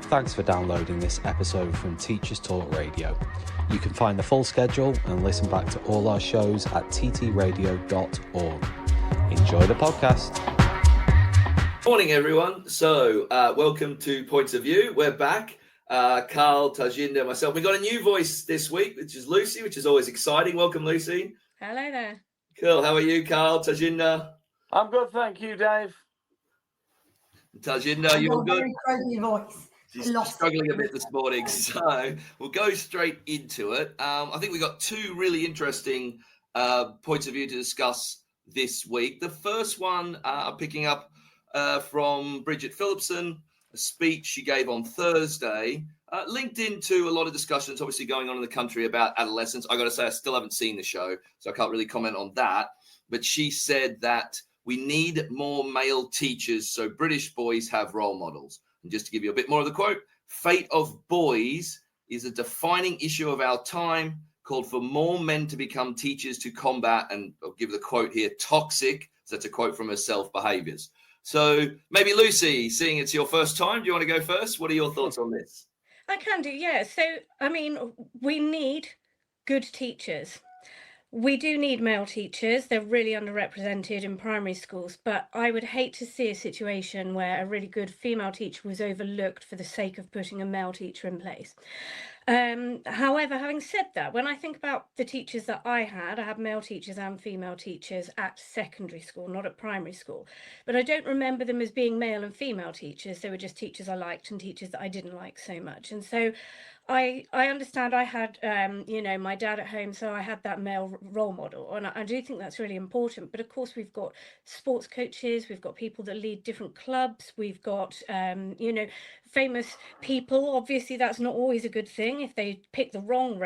Thanks for downloading this episode from Teachers Talk Radio. You can find the full schedule and listen back to all our shows at ttradio.org. Enjoy the podcast. Morning, everyone. So, welcome to Points of View. We're back. Carl, Tarjinder, myself. We got a new voice this week, which is Lucy, which is always exciting. Welcome, Lucy. Hello there. Cool. How are you, Carl? Tarjinder? I'm good, thank you, Dave. Tarjinder, you're good? Very croaky voice. She's struggling a bit this morning, so we'll go straight into it. I think we got two really interesting points of view to discuss this week. The first one I'm picking up from Bridget Phillipson, a speech she gave on Thursday, linked into a lot of discussions obviously going on in the country about adolescence. I got to say, I still haven't seen the show, so I can't really comment on that. But she said that we need more male teachers so British boys have role models. And just to give you a bit more of the quote, fate of boys is a defining issue of our time, called for more men to become teachers to combat, and I'll give the quote here, toxic, so that's a quote from herself, behaviours. So maybe Lucy, seeing it's your first time, do you want to go first? What are your thoughts on this? I can do, yeah. So, I mean, we need good teachers. We do need male teachers. They're really underrepresented in primary schools, but I would hate to see a situation where a really good female teacher was overlooked for the sake of putting a male teacher in place. However, having said that, when I think about the teachers that I had male teachers and female teachers at secondary school, not at primary school, but I don't remember them as being male and female teachers. They were just teachers I liked and teachers that I didn't like so much. And so I understand I had, my dad at home, so I had that male role model, and I do think that's really important. But of course, we've got sports coaches, we've got people that lead different clubs, we've got, famous people. Obviously, that's not always a good thing if they pick the wrong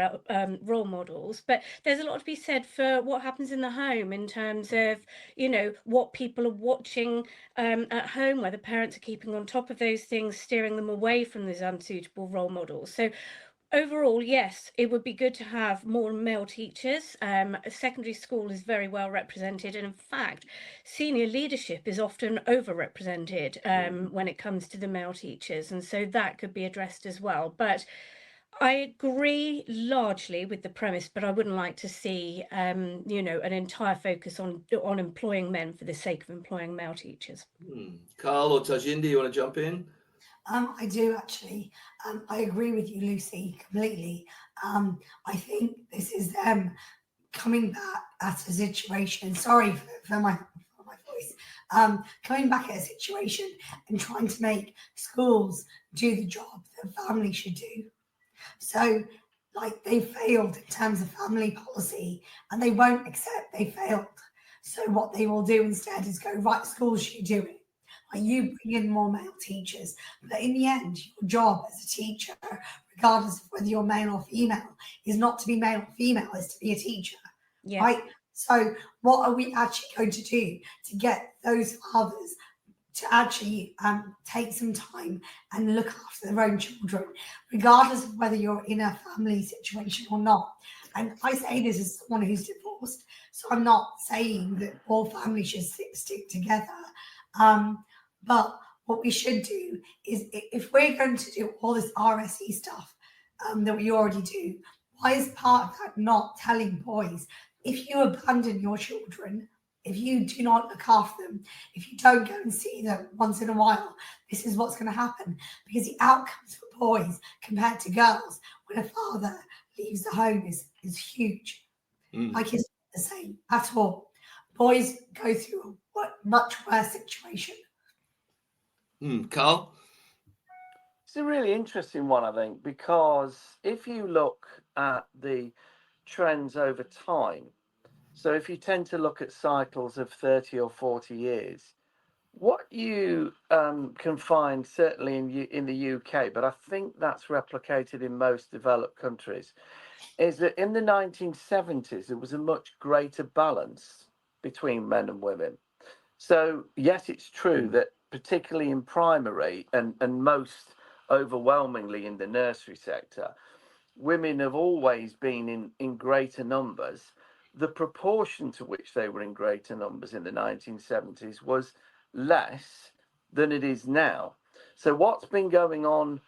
role models. But there's a lot to be said for what happens in the home in terms of, what people are watching at home, whether parents are keeping on top of those things, steering them away from those unsuitable role models. So overall, yes, it would be good to have more male teachers. Secondary school is very well represented. And in fact, senior leadership is often overrepresented when it comes to the male teachers. And so that could be addressed as well. But I agree largely with the premise, but I wouldn't like to see, an entire focus on employing men for the sake of employing male teachers. Carl or Tarjinder, you want to jump in? I do actually. I agree with you, Lucy, completely. I think this is them coming back at a situation. Sorry for my voice. Coming back at a situation and trying to make schools do the job that family should do. So, they failed in terms of family policy, and they won't accept they failed. So what they will do instead is go, right, schools, you do it. You bring in more male teachers, but in the end, your job as a teacher, regardless of whether you're male or female, is not to be male or female, is to be a teacher, right? So what are we actually going to do to get those fathers to actually take some time and look after their own children, regardless of whether you're in a family situation or not? And I say this as someone who's divorced, so I'm not saying that all families should stick together. But what we should do is, if we're going to do all this RSE stuff that we already do, why is part of that not telling boys, if you abandon your children, if you do not look after them, if you don't go and see them once in a while, this is what's going to happen? Because the outcomes for boys compared to girls when a father leaves the home is huge. It's not the same at all. Boys go through a much worse situation. Carl? It's a really interesting one, I think, because if you look at the trends over time, so if you tend to look at cycles of 30 or 40 years, what you can find certainly in the UK, but I think that's replicated in most developed countries, is that in the 1970s, there was a much greater balance between men and women. So, yes, it's true that particularly in primary and most overwhelmingly in the nursery sector, women have always been in greater numbers. The proportion to which they were in greater numbers in the 1970s was less than it is now. So what's been going on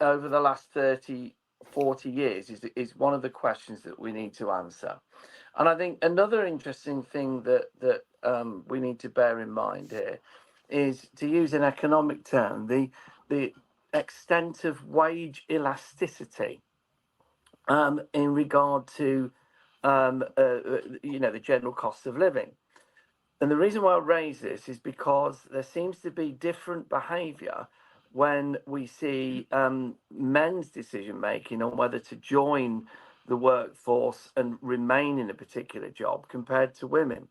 over the last 30, 40 years is one of the questions that we need to answer. And I think another interesting thing that we need to bear in mind here is, to use an economic term, the extent of wage elasticity in regard to the general cost of living. And the reason why I raise this is because there seems to be different behaviour when we see men's decision making on whether to join the workforce and remain in a particular job compared to women.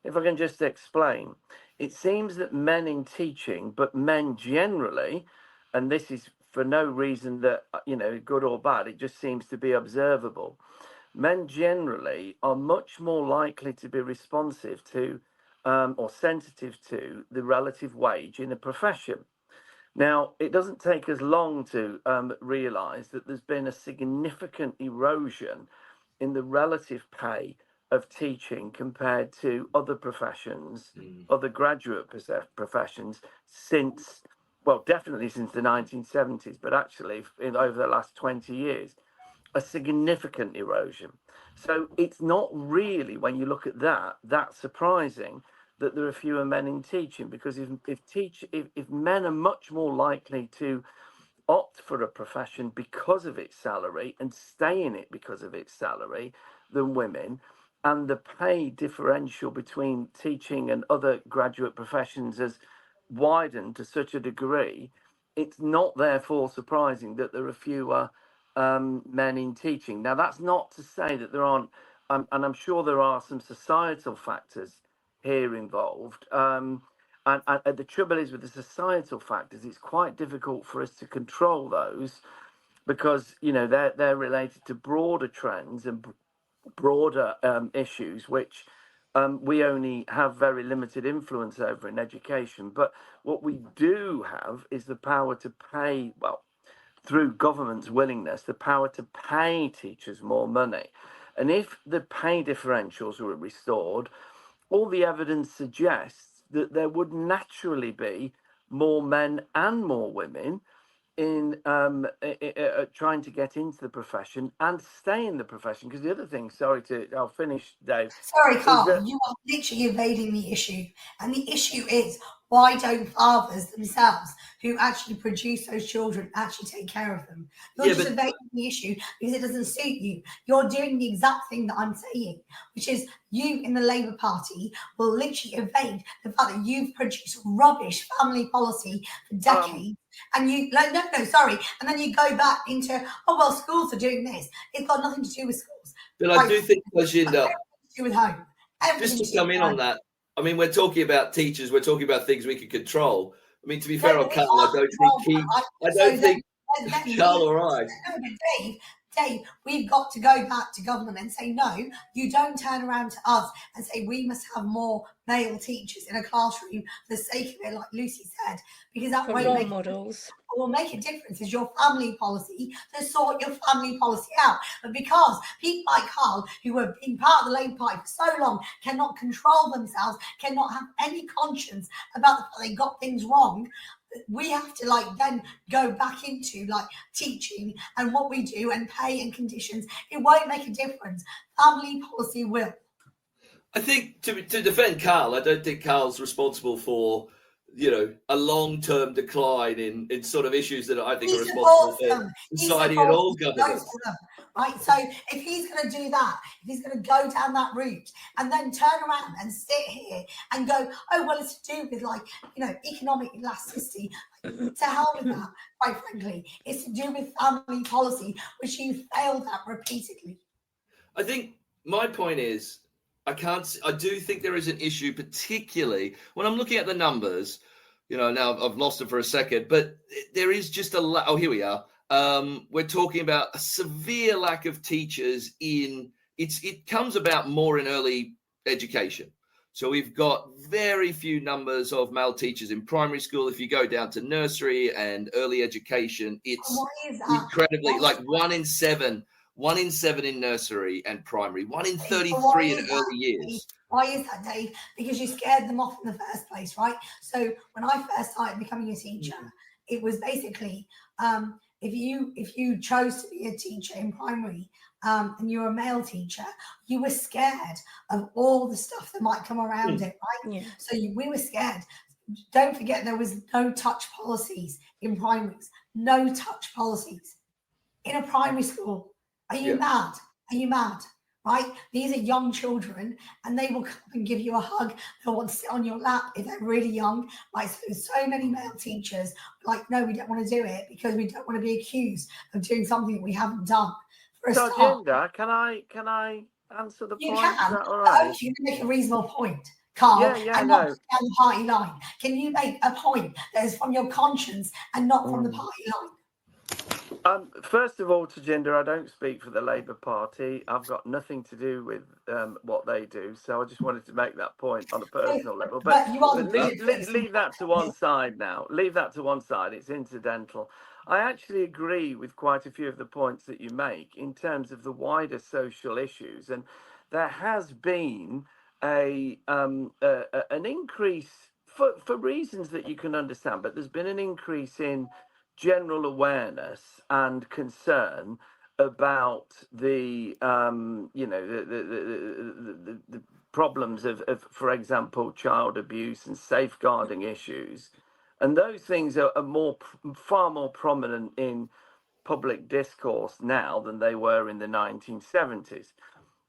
If I can just explain, it seems that men in teaching, but men generally, and this is for no reason that, good or bad, it just seems to be observable. Men generally are much more likely to be responsive to or sensitive to the relative wage in a profession. Now, it doesn't take us long to realise that there's been a significant erosion in the relative pay of teaching compared to other professions, other graduate professions, since, well, definitely since the 1970s, but actually over the last 20 years, a significant erosion. So it's not really, when you look at that surprising that there are fewer men in teaching, because if men are much more likely to opt for a profession because of its salary and stay in it because of its salary than women, and the pay differential between teaching and other graduate professions has widened to such a degree, it's not therefore surprising that there are fewer men in teaching. Now, that's not to say that there aren't, and I'm sure there are some societal factors here involved. And the trouble is with the societal factors, it's quite difficult for us to control those, because they're related to broader trends and broader issues which we only have very limited influence over in education. But what we do have is the power to pay, well, through government's willingness, the power to pay teachers more money. And if the pay differentials were restored, all the evidence suggests that there would naturally be more men and more women in trying to get into the profession and stay in the profession. Because the other thing, I'll finish, Dave. Sorry, Carl, you are literally evading the issue. And the issue is, why don't fathers themselves, who actually produce those children, actually take care of them? You're just evading the issue because it doesn't suit you. You're doing the exact thing that I'm saying, which is you in the Labour Party will literally evade the fact that you've produced rubbish family policy for decades. And you sorry. And then you go back into, schools are doing this. It's got nothing to do with schools. But I do think, Tarjinder, do with home. Just to come in on that, I mean, we're talking about teachers, we're talking about things we can control. I mean, to be fair on Carl, I don't think Carl or I. No, but Dave, we've got to go back to government and say, no, you don't turn around to us and say we must have more male teachers in a classroom for the sake of it, like Lucy said, because that won't make models. What will make a difference is your family policy, to sort your family policy out. But because people like Carl, who have been part of the Labour Party for so long, cannot control themselves, cannot have any conscience about the fact they got things wrong, we have to then go back into teaching and what we do and pay and conditions. It won't make a difference. Family policy will. I think to defend Carl, I don't think Carl's responsible for a long-term decline in sort of issues that I think are responsible for society and all governments. Right, so if he's going to do that, if he's going to go down that route and then turn around and sit here and go, it's to do with economic elasticity, to hell with that, quite frankly. It's to do with family policy, which you failed at repeatedly. I think my point is, I do think there is an issue, particularly when I'm looking at the numbers. Now I've lost it for a second, but there is just here we are. We're talking about a severe lack of teachers it comes about more in early education. So we've got very few numbers of male teachers in primary school. If you go down to nursery and early education, it's incredibly one in seven in nursery and primary, 1 in 33 in early years. Why is that, Dave? Because you scared them off in the first place, right? So when I first started becoming a teacher, it was basically if you chose to be a teacher in primary, and you're a male teacher, you were scared of all the stuff that might come around it, right? Yeah. So we were scared. Don't forget there was no touch policies in primaries. No touch policies in a primary school. Are you mad? Are you mad? Right? These are young children, and they will come and give you a hug. They'll want to sit on your lap if they're really young. Like, so many male teachers like, no, we don't want to do it because we don't want to be accused of doing something that we haven't done. For a start, Tarjinder, can I answer the you point? can. Is that all right? You can make a reasonable point, Carl, Yeah, and not down the party line. Can you make a point that is from your conscience and not from the party line? First of all, Tarjinder, I don't speak for the Labour Party. I've got nothing to do with what they do. So I just wanted to make that point on a personal level. But leave that to one side now. Leave that to one side. It's incidental. I actually agree with quite a few of the points that you make in terms of the wider social issues. And there has been an increase for reasons that you can understand, but there's been an increase in general awareness and concern about the the problems of, for example, child abuse and safeguarding issues, and those things are far more prominent in public discourse now than they were in the 1970s,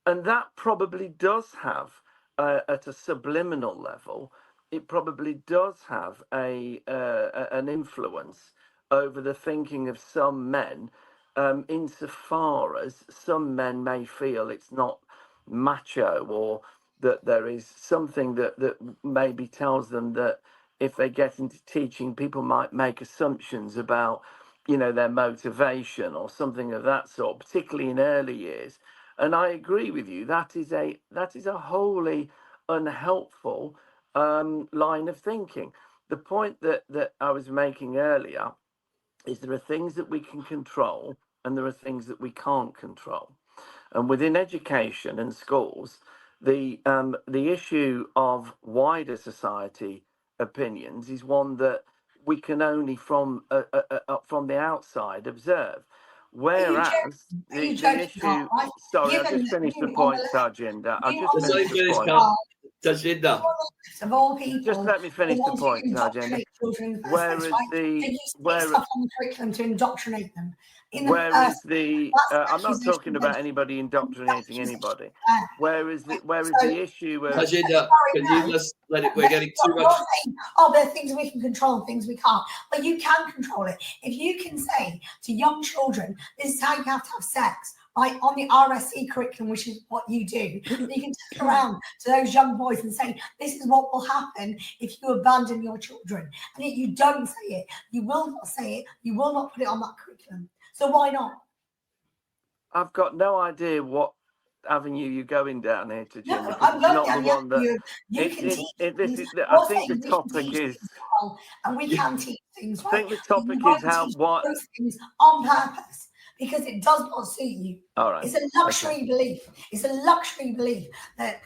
and that probably does have at a subliminal level, it probably does have an influence over the thinking of some men, insofar as some men may feel it's not macho, or that there is something that maybe tells them that if they get into teaching, people might make assumptions about, their motivation or something of that sort, particularly in early years. And I agree with you. That is a wholly unhelpful line of thinking. The point that I was making earlier is there are things that we can control and there are things that we can't control. And within education and schools, the issue of wider society opinions is one that we can only from the outside observe. Whereas the issue, sorry, I'll just finish the point, Tarjinder. I'll just finish the point. Tarjinder. Of all people, just let me finish the point, Tarjinder. Whereas stuff on the curriculum to indoctrinate them. I'm not talking about anybody indoctrinating anybody. Whereas the issue of Tarjinder, can you just let it? We're getting too much. There are things we can control and things we can't. But you can control it. If you can say to young children, this is how you have to have sex, right, on the RSE curriculum, which is what you do. You can turn around to those young boys and say, this is what will happen if you abandon your children. And yet you don't say it. You will not say it. You will not put it on that curriculum. So why not? I've got no idea what avenue you're going down here, to Jim. No, I'm not the one that you can teach. I think the topic is, and we can teach things. Right? I think the topic is those things on purpose, because it does not suit you. All right. It's a luxury belief. It's a luxury belief that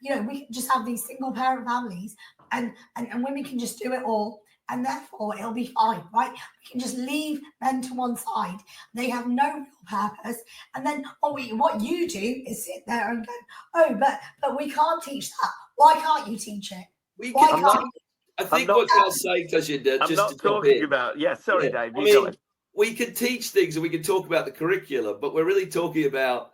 we can just have these single parent families and women can just do it all. And therefore, it'll be fine, right? We can just leave men to one side. They have no real purpose. And then what you do is sit there and go, oh, but we can't teach that. Why can't you teach it? I think what Carl's saying, Tarjinder, I'm just not to talking about. Yeah, sorry, Dave. We can teach things and we can talk about the curriculum, but we're really talking about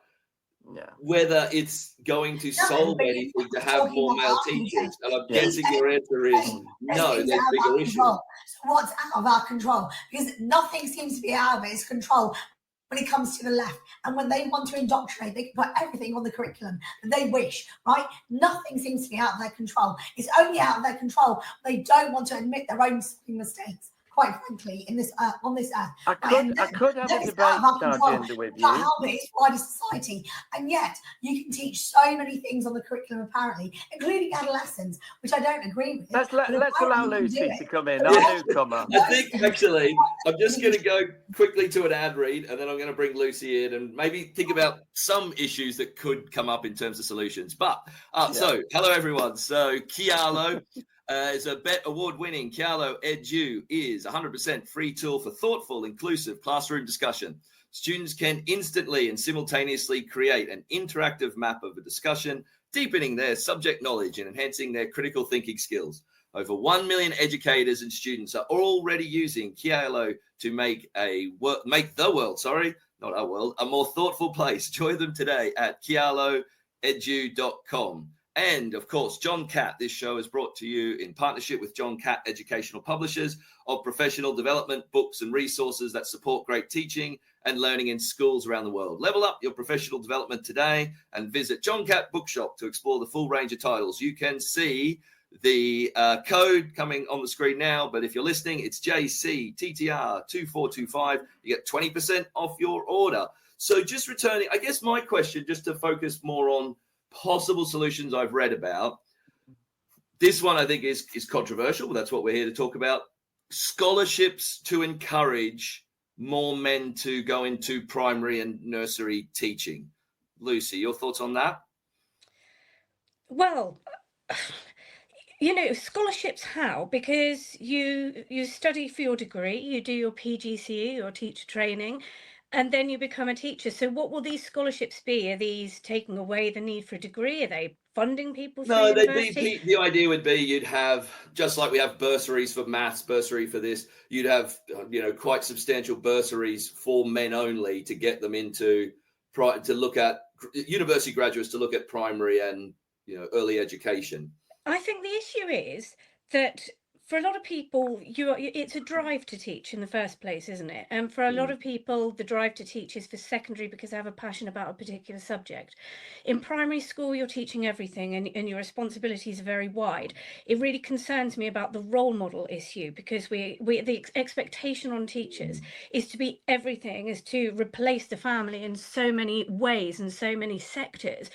whether it's going to solve anything to have more male teachers. And I'm guessing your answer is no, there's bigger issues. So what's out of our control? Because nothing seems to be out of its control when it comes to the left. And when they want to indoctrinate, they can put everything on the curriculum that they wish, right? Nothing seems to be out of their control. It's only out of their control when they don't want to admit their own mistakes. Quite frankly, on this earth, I could have a debate, Tarjinder, with you. Can't help it. It's wider society, and yet you can teach so many things on the curriculum, apparently, including adolescents, which I don't agree with. Let's allow Lucy to come in. Our newcomer. I think actually, I'm just going to go quickly to an ad read, and then I'm going to bring Lucy in and maybe think about some issues that could come up in terms of solutions. But so hello everyone. So Kialo. It's a BET award-winning Kialo Edu is 100% free tool for thoughtful, inclusive classroom discussion. Students can instantly and simultaneously create an interactive map of a discussion, deepening their subject knowledge and enhancing their critical thinking skills. Over 1 million educators and students are already using Kialo to make the world, not our world, a more thoughtful place. Join them today at kialoedu.com. And of course, John Catt. This show is brought to you in partnership with John Catt Educational Publishers of professional development books and resources that support great teaching and learning in schools around the world. Level up your professional development today and visit John Catt Bookshop to explore the full range of titles. You can see the code coming on the screen now, but if you're listening, it's JCTTR2425. You get 20% off your order. So just returning, I guess my question, just to focus more on possible solutions I've read about. This one I think is controversial, but that's what we're here to talk about. Scholarships to encourage more men to go into primary and nursery teaching. Lucy, your thoughts on that? Well, scholarships how? Because you study for your degree, you do your PGCE or teacher training, and then you become a teacher. So what will these scholarships be? Are these taking away the need for a degree? Are they funding people through university? The idea would be you'd have, just like we have bursaries for maths, bursary for this, you'd have quite substantial bursaries for men only to get them to look at university graduates to look at primary and early education. I think the issue is that for a lot of people, it's a drive to teach in the first place, isn't it? And for a lot of people, the drive to teach is for secondary because they have a passion about a particular subject. In primary school, you're teaching everything and your responsibilities are very wide. It really concerns me about the role model issue because the expectation on teachers is to be everything, is to replace the family in so many ways and so many sectors,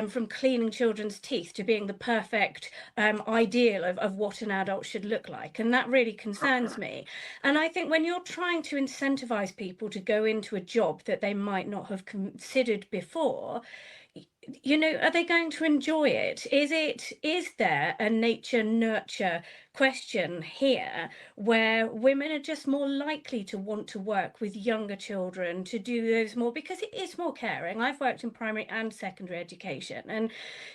from cleaning children's teeth to being the perfect ideal of what an adult should look like, and that really concerns me. And I think when you're trying to incentivize people to go into a job that they might not have considered before, are they going to enjoy it? Is there a nature nurture question here where women are just more likely to want to work with younger children, to do those more, because it is more caring. I've worked in primary and secondary education, and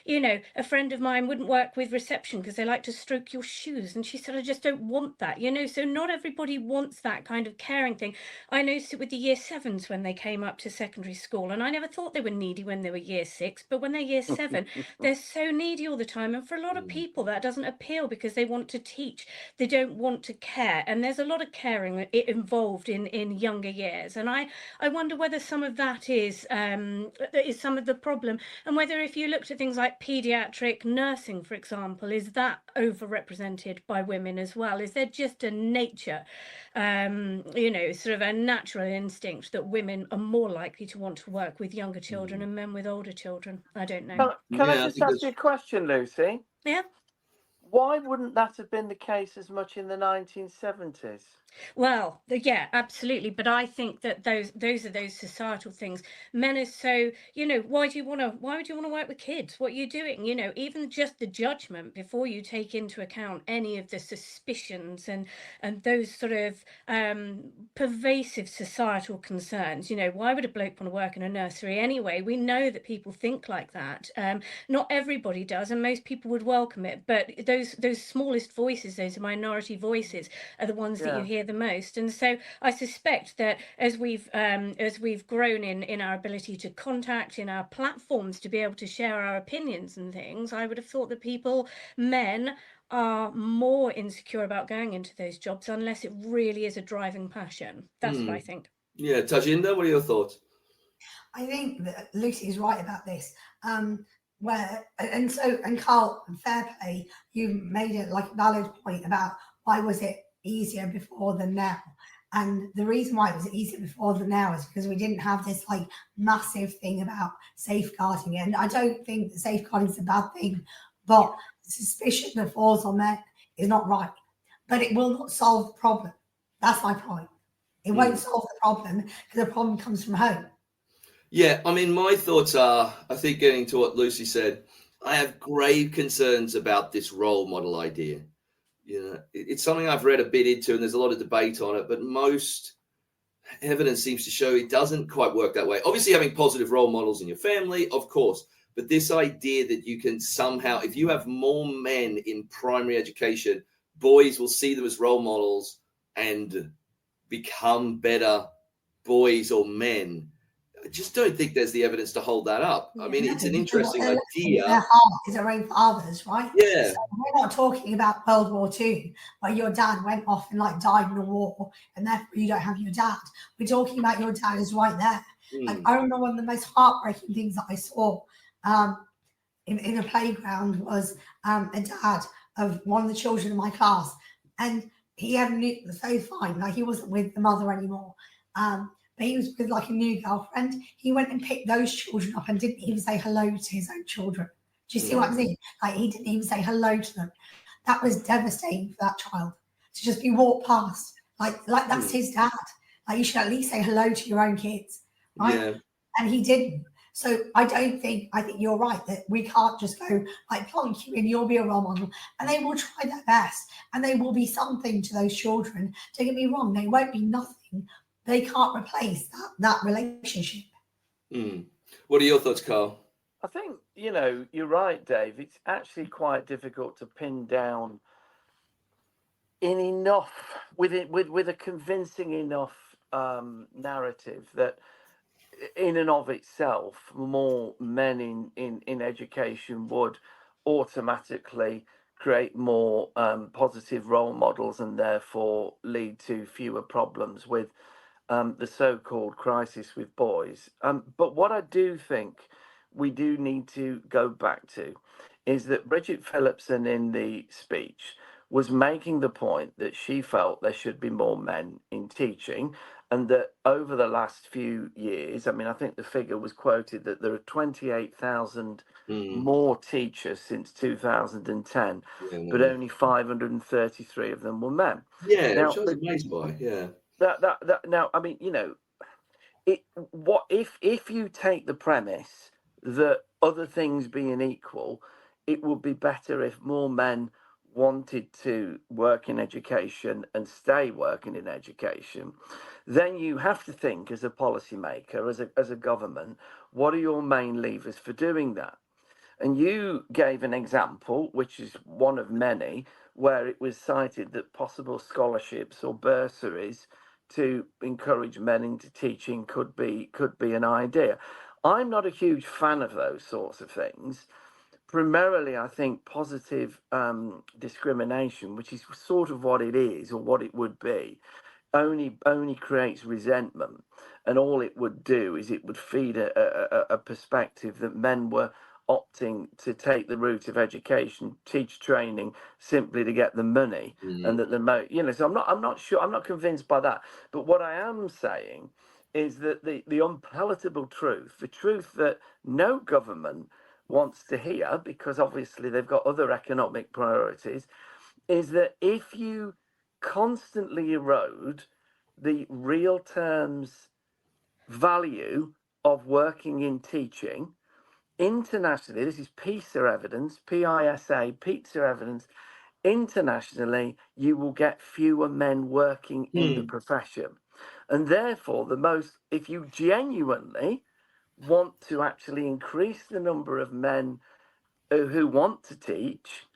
a friend of mine wouldn't work with reception because they like to stroke your shoes, and she said, I just don't want that. So not everybody wants that kind of caring thing. I noticed it with the year 7s when they came up to secondary school, and I never thought they were needy when they were year 6, but when they're year 7 they're so needy all the time, and for a lot of people that doesn't appeal because they want to teach, they don't want to care, and there's a lot of caring involved in younger years. And I wonder whether some of that is some of the problem, and whether if you looked at things like pediatric nursing, for example, is that overrepresented by women as well? Is there just a nature, sort of a natural instinct that women are more likely to want to work with younger children and men with older children? I don't know. Can I just ask you a question, Lucy? Yeah. Why wouldn't that have been the case as much in the 1970s? Well, yeah, absolutely. But I think that those are those societal things. Men are so, why would you want to work with kids? What are you doing? Even just the judgment before you take into account any of the suspicions and those sort of pervasive societal concerns. Why would a bloke want to work in a nursery anyway? We know that people think like that. Not everybody does, and most people would welcome it. But those smallest voices, those minority voices, are the ones that you hear the most. And so I suspect that as we've grown in our ability to contact, in our platforms to be able to share our opinions and things, I would have thought that men are more insecure about going into those jobs unless it really is a driving passion. That's what I think. Yeah, Tarjinder, what are your thoughts? I think that Lucy is right about this. And Carl, fair play, you made it like a valid point about why was it easier before than now. And the reason why it was easier before than now is because we didn't have this like massive thing about safeguarding. And I don't think that safeguarding is a bad thing, but the suspicion that falls on men is not right. But it will not solve the problem. That's my point. It won't solve the problem because the problem comes from home. Yeah, I mean, my thoughts are, I think getting to what Lucy said, I have grave concerns about this role model idea. It's something I've read a bit into, and there's a lot of debate on it, but most evidence seems to show it doesn't quite work that way. Obviously, having positive role models in your family, of course, but this idea that you can somehow, if you have more men in primary education, boys will see them as role models and become better boys or men. I just don't think there's the evidence to hold that up. I mean, it's an interesting idea. Their heart is their own fathers, right? Yeah. So we're not talking about World War II, where your dad went off and like died in a war, and therefore you don't have your dad. We're talking about your dad is right there. Like, I remember one of the most heartbreaking things that I saw in a playground was a dad of one of the children in my class, and he had so fine, like he wasn't with the mother anymore. But he was with like a new girlfriend. He went and picked those children up and didn't even say hello to his own children. Do you see what I'm saying? Like, he didn't even say hello to them. That was devastating for that child to just be walked past. Like that's his dad. Like, you should at least say hello to your own kids, right? Yeah. And he didn't. So I think you're right that we can't just go like plonk you in, you'll be a role model, and they will try their best and they will be something to those children. Don't get me wrong, they won't be nothing. They can't replace that relationship. What are your thoughts, Carl? I think, you're right, Dave. It's actually quite difficult to pin down with a convincing enough narrative that in and of itself, more men in education would automatically create more positive role models and therefore lead to fewer problems with the so-called crisis with boys. But what I do think we do need to go back to is that Bridget Phillipson in the speech was making the point that she felt there should be more men in teaching, and that over the last few years, I mean, I think the figure was quoted that there are 28,000 more teachers since 2010, but only 533 of them were men. Yeah, now, which I was amazed by. Yeah. That now, I mean, if you take the premise that other things being equal, it would be better if more men wanted to work in education and stay working in education, then you have to think as a policymaker, as a government, what are your main levers for doing that? And you gave an example, which is one of many, where it was cited that possible scholarships or bursaries to encourage men into teaching could be an idea. I'm not a huge fan of those sorts of things. Primarily, I think positive discrimination, which is sort of what it is or what it would be, only creates resentment, and all it would do is it would feed a perspective that men were opting to take the route of education, teach training, simply to get the money, and that so I'm not sure, I'm not convinced by that. But what I am saying is that the unpalatable truth, the truth that no government wants to hear, because obviously they've got other economic priorities, is that if you constantly erode the real terms value of working in teaching internationally, this is PISA evidence, PISA evidence, internationally, you will get fewer men working in the profession. And therefore, if you genuinely want to actually increase the number of men who want to teach,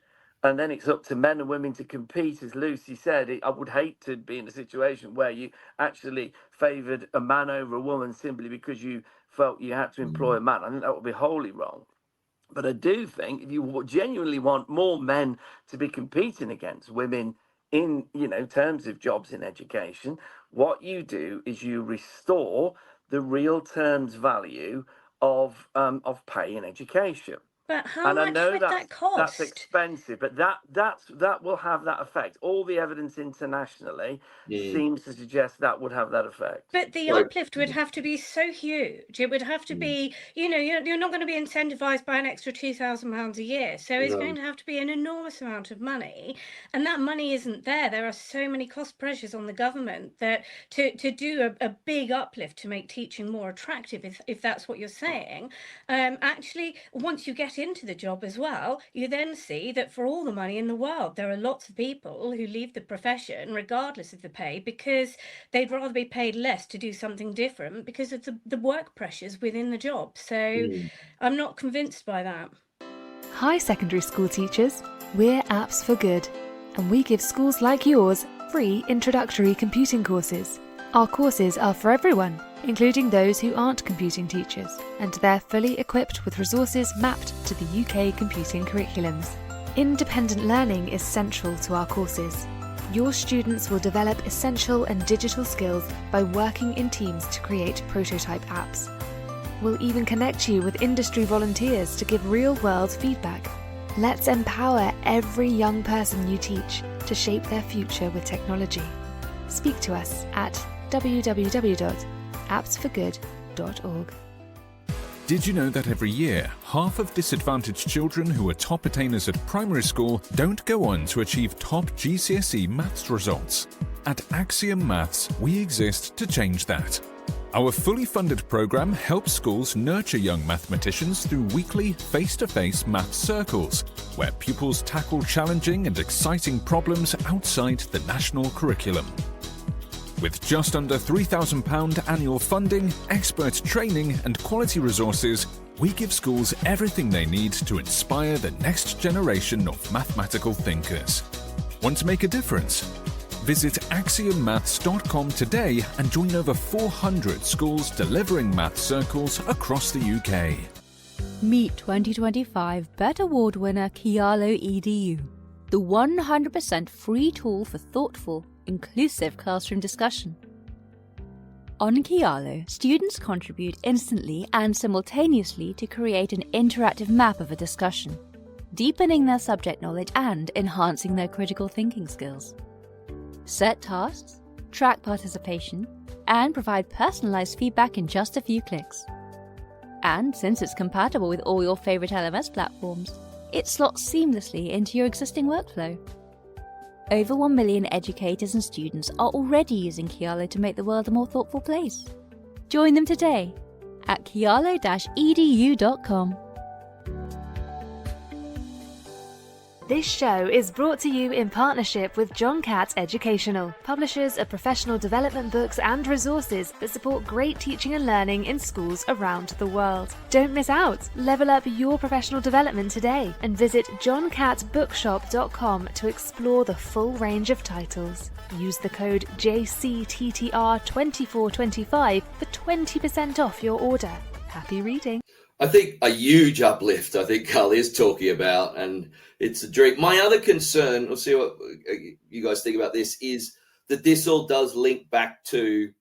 and then it's up to men and women to compete, as Lucy said, I would hate to be in a situation where you actually favoured a man over a woman simply because you felt you had to employ a man. I think that would be wholly wrong. But I do think if you genuinely want more men to be competing against women in, terms of jobs in education, what you do is you restore the real terms value of pay in education. But how much would that cost? That's expensive, but that will have that effect. All the evidence internationally seems to suggest that would have that effect. But the uplift would have to be so huge. It would have to be, you're not going to be incentivized by an extra £2,000 a year. So it's going to have to be an enormous amount of money. And that money isn't there. There are so many cost pressures on the government that to do a big uplift to make teaching more attractive, if that's what you're saying, actually, once you get into the job as well, you then see that for all the money in the world, there are lots of people who leave the profession regardless of the pay because they'd rather be paid less to do something different because of the work pressures within the job. So I'm not convinced by that. Hi secondary school teachers, we're Apps for Good, and we give schools like yours free introductory computing courses. Our courses are for everyone, including those who aren't computing teachers, and they're fully equipped with resources mapped to the UK computing curriculums. Independent learning is central to our courses. Your students will develop essential and digital skills by working in teams to create prototype apps. We'll even connect you with industry volunteers to give real-world feedback. Let's empower every young person you teach to shape their future with technology. Speak to us at www.appsforgood.org. Did you know that every year, half of disadvantaged children who are top attainers at primary school don't go on to achieve top GCSE maths results? At Axiom Maths, we exist to change that. Our fully funded programme helps schools nurture young mathematicians through weekly face-to-face maths circles, where pupils tackle challenging and exciting problems outside the national curriculum. With just under £3,000 annual funding, expert training and quality resources, we give schools everything they need to inspire the next generation of mathematical thinkers. Want to make a difference? Visit axiommaths.com today and join over 400 schools delivering math circles across the UK. Meet 2025 BET Award winner Kialo EDU, the 100% free tool for thoughtful, inclusive classroom discussion. On Kialo, students contribute instantly and simultaneously to create an interactive map of a discussion, deepening their subject knowledge and enhancing their critical thinking skills. Set tasks, track participation, and provide personalized feedback in just a few clicks. And since it's compatible with all your favorite LMS platforms, it slots seamlessly into your existing workflow. Over 1 million educators and students are already using Kialo to make the world a more thoughtful place. Join them today at kialo-edu.com. This show is brought to you in partnership with John Catt Educational, publishers of professional development books and resources that support great teaching and learning in schools around the world. Don't miss out. Level up your professional development today and visit johncattbookshop.com to explore the full range of titles. Use the code JCTTR2425 for 20% off your order. Happy reading. I think a huge uplift, I think Carl is talking about, and it's a dream. My other concern, we'll see what you guys think about this, is that this all does link back to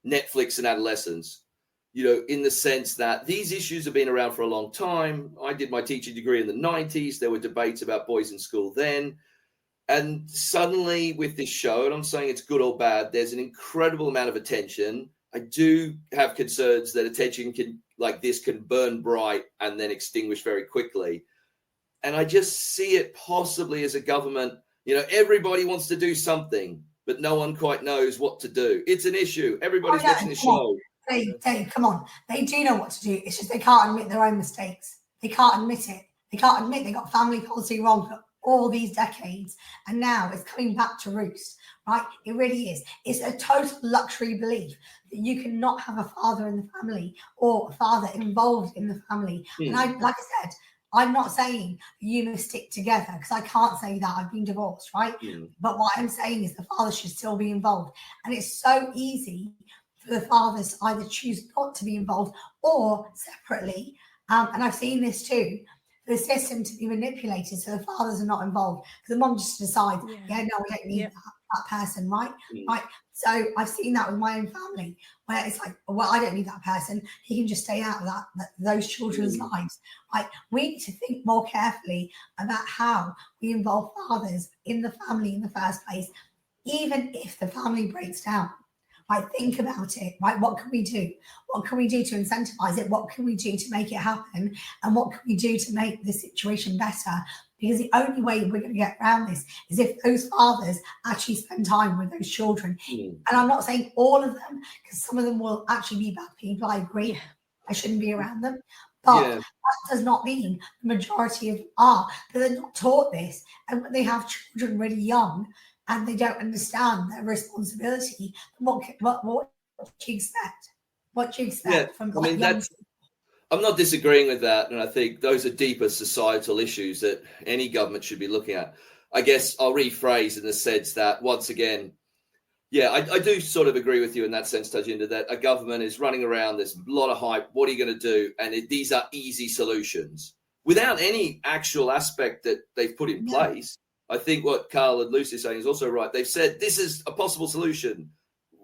Netflix and adolescence, in the sense that these issues have been around for a long time. I did my teaching degree in the 90s. There were debates about boys in school then. And suddenly with this show, and I'm saying it's good or bad, there's an incredible amount of attention. I do have concerns that attention can burn bright and then extinguish very quickly. And I just see it possibly as a government, everybody wants to do something, but no one quite knows what to do. It's an issue. Everybody's watching the show. Dave, come on. They do know what to do. It's just they can't admit their own mistakes. They can't admit it. They can't admit they got family policy wrong for all these decades. And now it's coming back to roost, right? It really is. It's a total luxury belief that you cannot have a father in the family or a father involved in the family. And like I said, I'm not saying you must stick together because I can't say that. I've been divorced, right? But what I'm saying is the father should still be involved. And it's so easy for the fathers to either choose not to be involved or separately. And I've seen this too, for the system to be manipulated so the fathers are not involved. Because the mom just decides, no, we don't need that person, right? Right. So I've seen that with my own family, where it's like, well, I don't need that person. He can just stay out of those children's lives. Right? We need to think more carefully about how we involve fathers in the family in the first place, even if the family breaks down. Right, think about it. Right, what can we do? What can we do to incentivize it? What can we do to make it happen? And what can we do to make the situation better? Because the only way we're going to get around this is if those fathers actually spend time with those children. And I'm not saying all of them, because some of them will actually be bad people. I agree. I shouldn't be around them. But Yeah. that does not mean the majority of them are. But they're not taught this. And when they have children really young and they don't understand their responsibility, what do you expect? What do you Yeah. expect from I mean, young I'm not disagreeing with that. And I think those are deeper societal issues that any government should be looking at. I guess I'll rephrase in the sense that, once again, yeah, I do sort of agree with you in that sense, Tarjinder, that a government is running around, there's a lot of hype, what are you going to do? And these are easy solutions without any actual aspect that they've put in place. I think what Carl and Lucy are saying is also right. They've said this is a possible solution.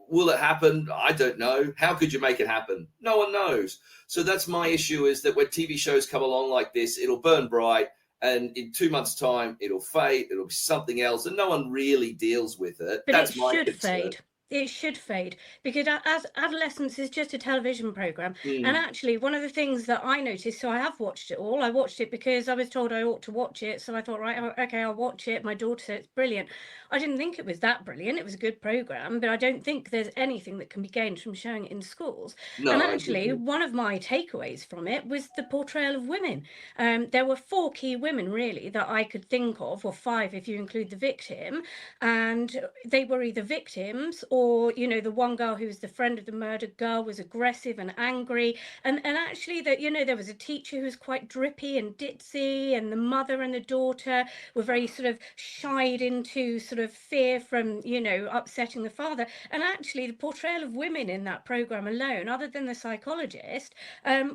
Will it happen? I don't know. How could you make it happen? No one knows. So that's my issue, is that when TV shows come along like this, it'll burn bright, and in 2 months' time, it'll fade. It'll be something else, and no one really deals with it. But That's it my should concern. fade. It should fade, because as adolescence is just a television program. And actually, one of the things that I noticed, so I have watched it all. I watched it because I was told I ought to watch it. So I thought, right, okay, I'll watch it. My daughter said it's brilliant. I didn't think it was that brilliant. It was a good program, but I don't think there's anything that can be gained from showing it in schools. No, And I actually, agree. one of my takeaways from it was the portrayal of women. There were 4 key women, really, that I could think of, or 5 if you include the victim. And they were either victims, or, you know, the one girl who was the friend of the murdered girl was aggressive and angry. And actually, that, you know, there was a teacher who was quite drippy and ditzy, and the mother and the daughter were very sort of shied into sort of fear from, you know, upsetting the father. And actually, the portrayal of women in that program alone, other than the psychologist,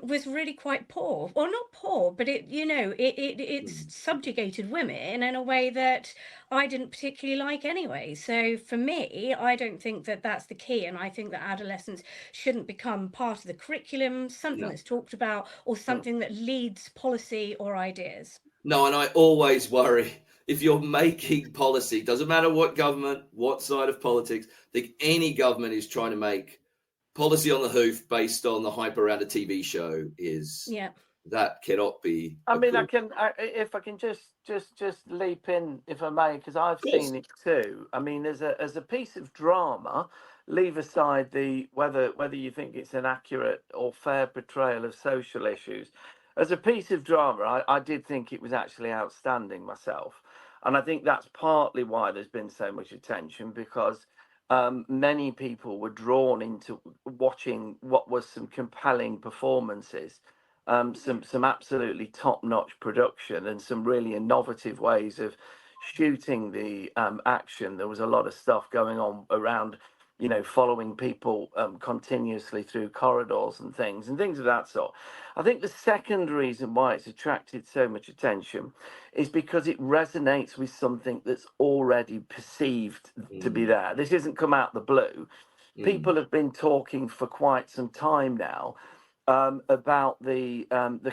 was really quite poor. Or not poor, but it, you know, it's subjugated women in a way that I didn't particularly like anyway. So for me, I don't think that that's the key. And I think that adolescence shouldn't become part of the curriculum, something that's talked about, or something that leads policy or ideas. No, and I always worry, if you're making policy, doesn't matter what government, what side of politics, I think any government is trying to make policy on the hoof based on the hype around a TV show is that cannot be. I mean, if I can just leap in, if I may, because I've seen it too. I mean, as a piece of drama, leave aside the whether you think it's an accurate or fair portrayal of social issues. As a piece of drama, I did think it was actually outstanding myself, and I think that's partly why there's been so much attention, because many people were drawn into watching what was some compelling performances. Some absolutely top-notch production and some really innovative ways of shooting the action. There was a lot of stuff going on around, you know, following people continuously through corridors and things of that sort. I think the second reason why it's attracted so much attention is because it resonates with something that's already perceived to be there. This hasn't come out the blue. People have been talking for quite some time now about the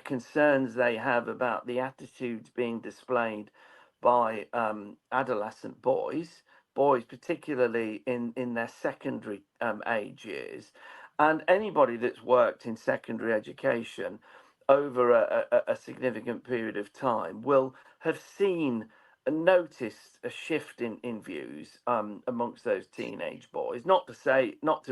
concerns they have about the attitudes being displayed by adolescent boys, particularly in their secondary age years, and anybody that's worked in secondary education over a significant period of time will have seen and noticed a shift in views amongst those teenage boys. Not to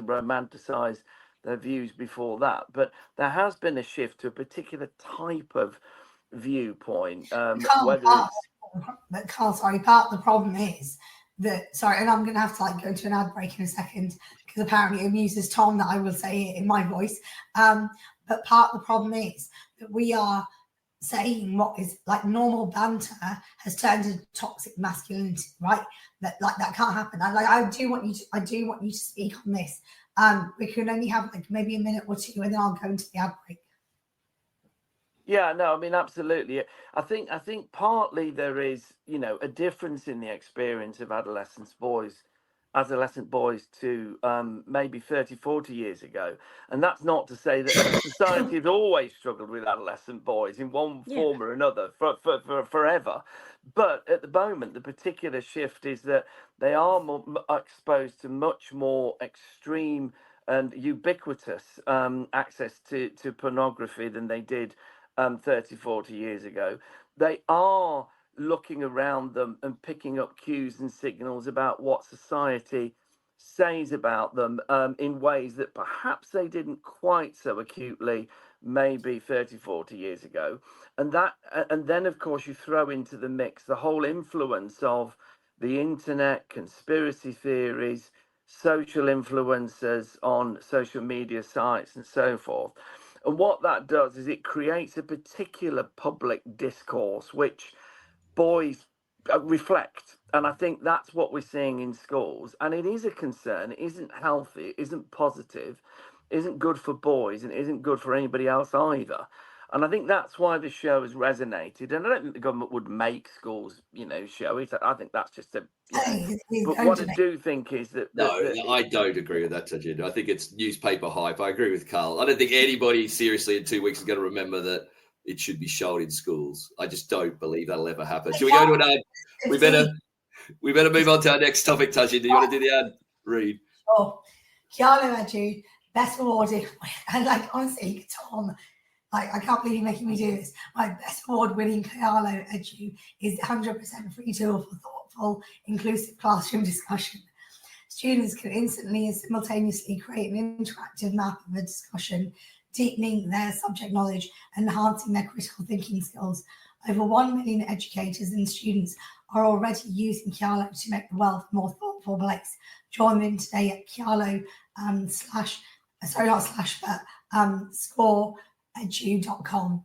romanticize their views before that, but there has been a shift to a particular type of viewpoint. But Carl, sorry, part of the problem is that, sorry, and I'm going to have to like go to an ad break in a second, because apparently it amuses Tom that I will say it in my voice. But part of the problem is that we are saying what is like normal banter has turned into toxic masculinity, right? That can't happen. I do want you to speak on this. We can only have like maybe a minute or two, and then I'll go into the ad break. Yeah, no, I mean, absolutely. I think partly there is, you know, a difference in the experience of adolescent boys to maybe 30, 40 years ago. And that's not to say that society has always struggled with adolescent boys in one form or another for forever. But at the moment, the particular shift is that they are more exposed to much more extreme and ubiquitous access to pornography than they did 30, 40 years ago. They are looking around them and picking up cues and signals about what society says about them in ways that perhaps they didn't quite so acutely maybe 30, 40 years ago. And then of course you throw into the mix the whole influence of the internet, conspiracy theories, social influencers on social media sites and so forth. And what that does is it creates a particular public discourse which boys reflect. And I think that's what we're seeing in schools. And it is a concern. It isn't healthy. It isn't positive. It isn't good for boys, and it isn't good for anybody else either. And I think that's why the show has resonated. And I don't think the government would make schools, show it. I think that's just a. But what I do think is that. No, I don't agree with that, Tarjinder. I think it's newspaper hype. I agree with Carl. I don't think anybody seriously in 2 weeks is going to remember that it should be shown in schools. I just don't believe that'll ever happen. Should we go to an ad? We better move on to our next topic, Tarjinder. Do you want to do the ad read? Sure. Kialo Edu, best awarded, and honestly, Tom, I can't believe you're making me do this. My best award-winning Kialo Edu is 100% free tool for thoughtful, inclusive classroom discussion. Students can instantly and simultaneously create an interactive map of a discussion, deepening their subject knowledge and enhancing their critical thinking skills. Over 1 million educators and students are already using Kialo to make the world a more thoughtful place. Join them today at Kialo scoreedu.com.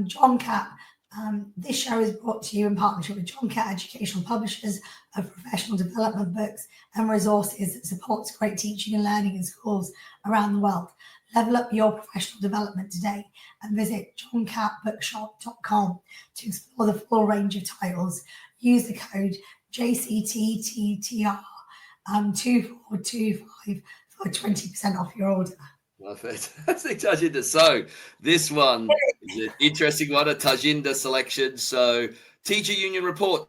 John Cat. This show is brought to you in partnership with John Cat Educational Publishers of professional development books and resources that supports great teaching and learning in schools around the world. Level up your professional development today and visit johncatbookshop.com to explore the full range of titles. Use the code JCTTTR2425 for 20% off your order. Fantastic, Tarjinder. So this one is an interesting one, a Tarjinder selection. So teacher union report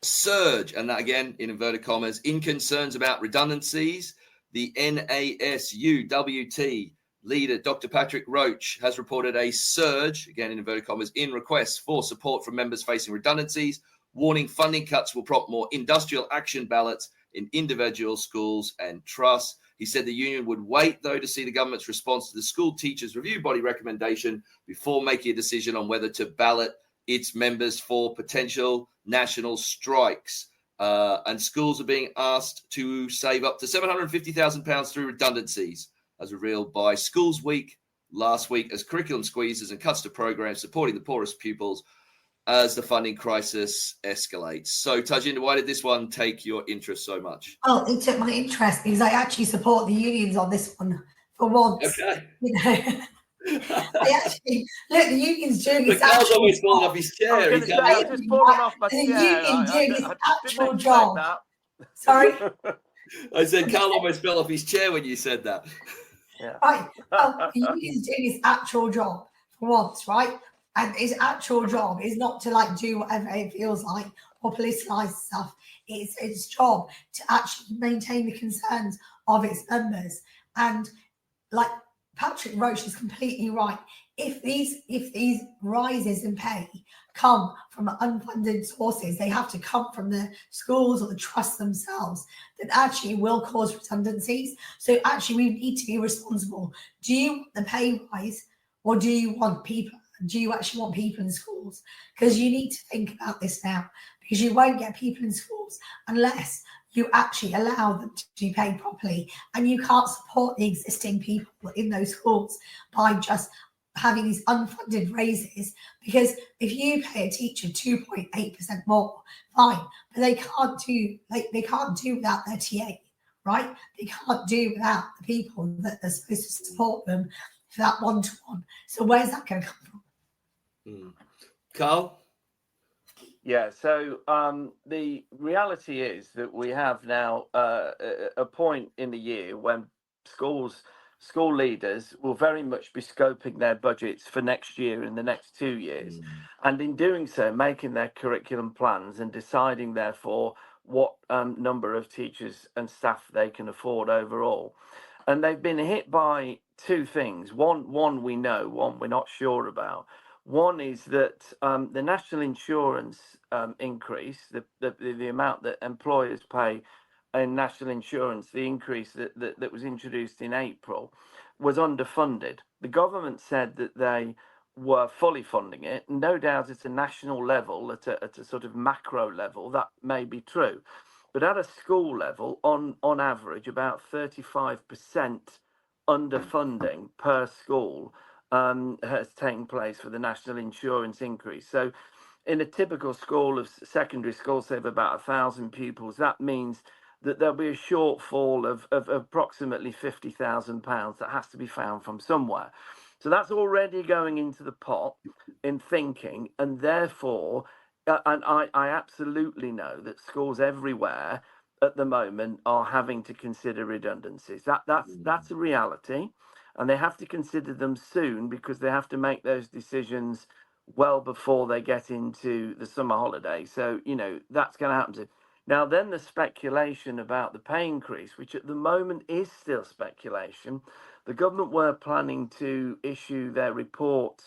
surge, and that again in inverted commas, in concerns about redundancies. The NASUWT leader, Dr. Patrick Roach, has reported a surge, again in inverted commas, in requests for support from members facing redundancies, warning funding cuts will prompt more industrial action ballots in individual schools and trusts. He said the union would wait, though, to see the government's response to the school teachers review body recommendation before making a decision on whether to ballot its members for potential national strikes. And schools are being asked to save up to £750,000 through redundancies, as revealed by Schools Week last week, as curriculum squeezes and cuts to programs supporting the poorest pupils as the funding crisis escalates. So, Tarjinder, why did this one take your interest so much? Well, it took my interest because I actually support the unions on this one for once. Okay. I actually look. The union's doing its Carl's actual always falling job. off his chair. I've just fallen off my The chair. union doing its I actual didn't job. expect Sorry. I said Carl almost fell off his chair when you said that. Yeah. Right. Well, the union's doing its actual job for once, right? And its actual job is not to do whatever it feels like or politicize stuff. It's its job to actually maintain the concerns of its members. And Patrick Roach is completely right. If these rises in pay come from unfunded sources, they have to come from the schools or the trusts themselves, that actually will cause redundancies. So actually we need to be responsible. Do you want the pay rise, or do you want people? Do you actually want people in schools? Because you need to think about this now, because you won't get people in schools unless you actually allow them to be paid properly. And you can't support the existing people in those schools by just having these unfunded raises, because if you pay a teacher 2.8% more, fine, but they can't do without their TA, right? They can't do without the people that are supposed to support them for that one-to-one. So where's that going to come from? Carl? Yeah, so the reality is that we have now a point in the year when school leaders will very much be scoping their budgets for next year and the next 2 years, and in doing so making their curriculum plans and deciding therefore what number of teachers and staff they can afford overall. And they've been hit by two things. One we know, one we're not sure about. One is that the national insurance increase, the amount that employers pay in national insurance, the increase that was introduced in April, was underfunded. The government said that they were fully funding it. No doubt at a national level, at a sort of macro level, that may be true. But at a school level, on average, about 35% underfunding per school has taken place for the national insurance increase. So in a typical school of secondary school, say of about 1,000 pupils, that means that there'll be a shortfall of approximately £50,000 that has to be found from somewhere. So that's already going into the pot in thinking, and therefore, and I absolutely know that schools everywhere at the moment are having to consider redundancies. That's a reality, and they have to consider them soon because they have to make those decisions well before they get into the summer holiday. So, that's going to happen to. Now, then the speculation about the pay increase, which at the moment is still speculation. The government were planning to issue their report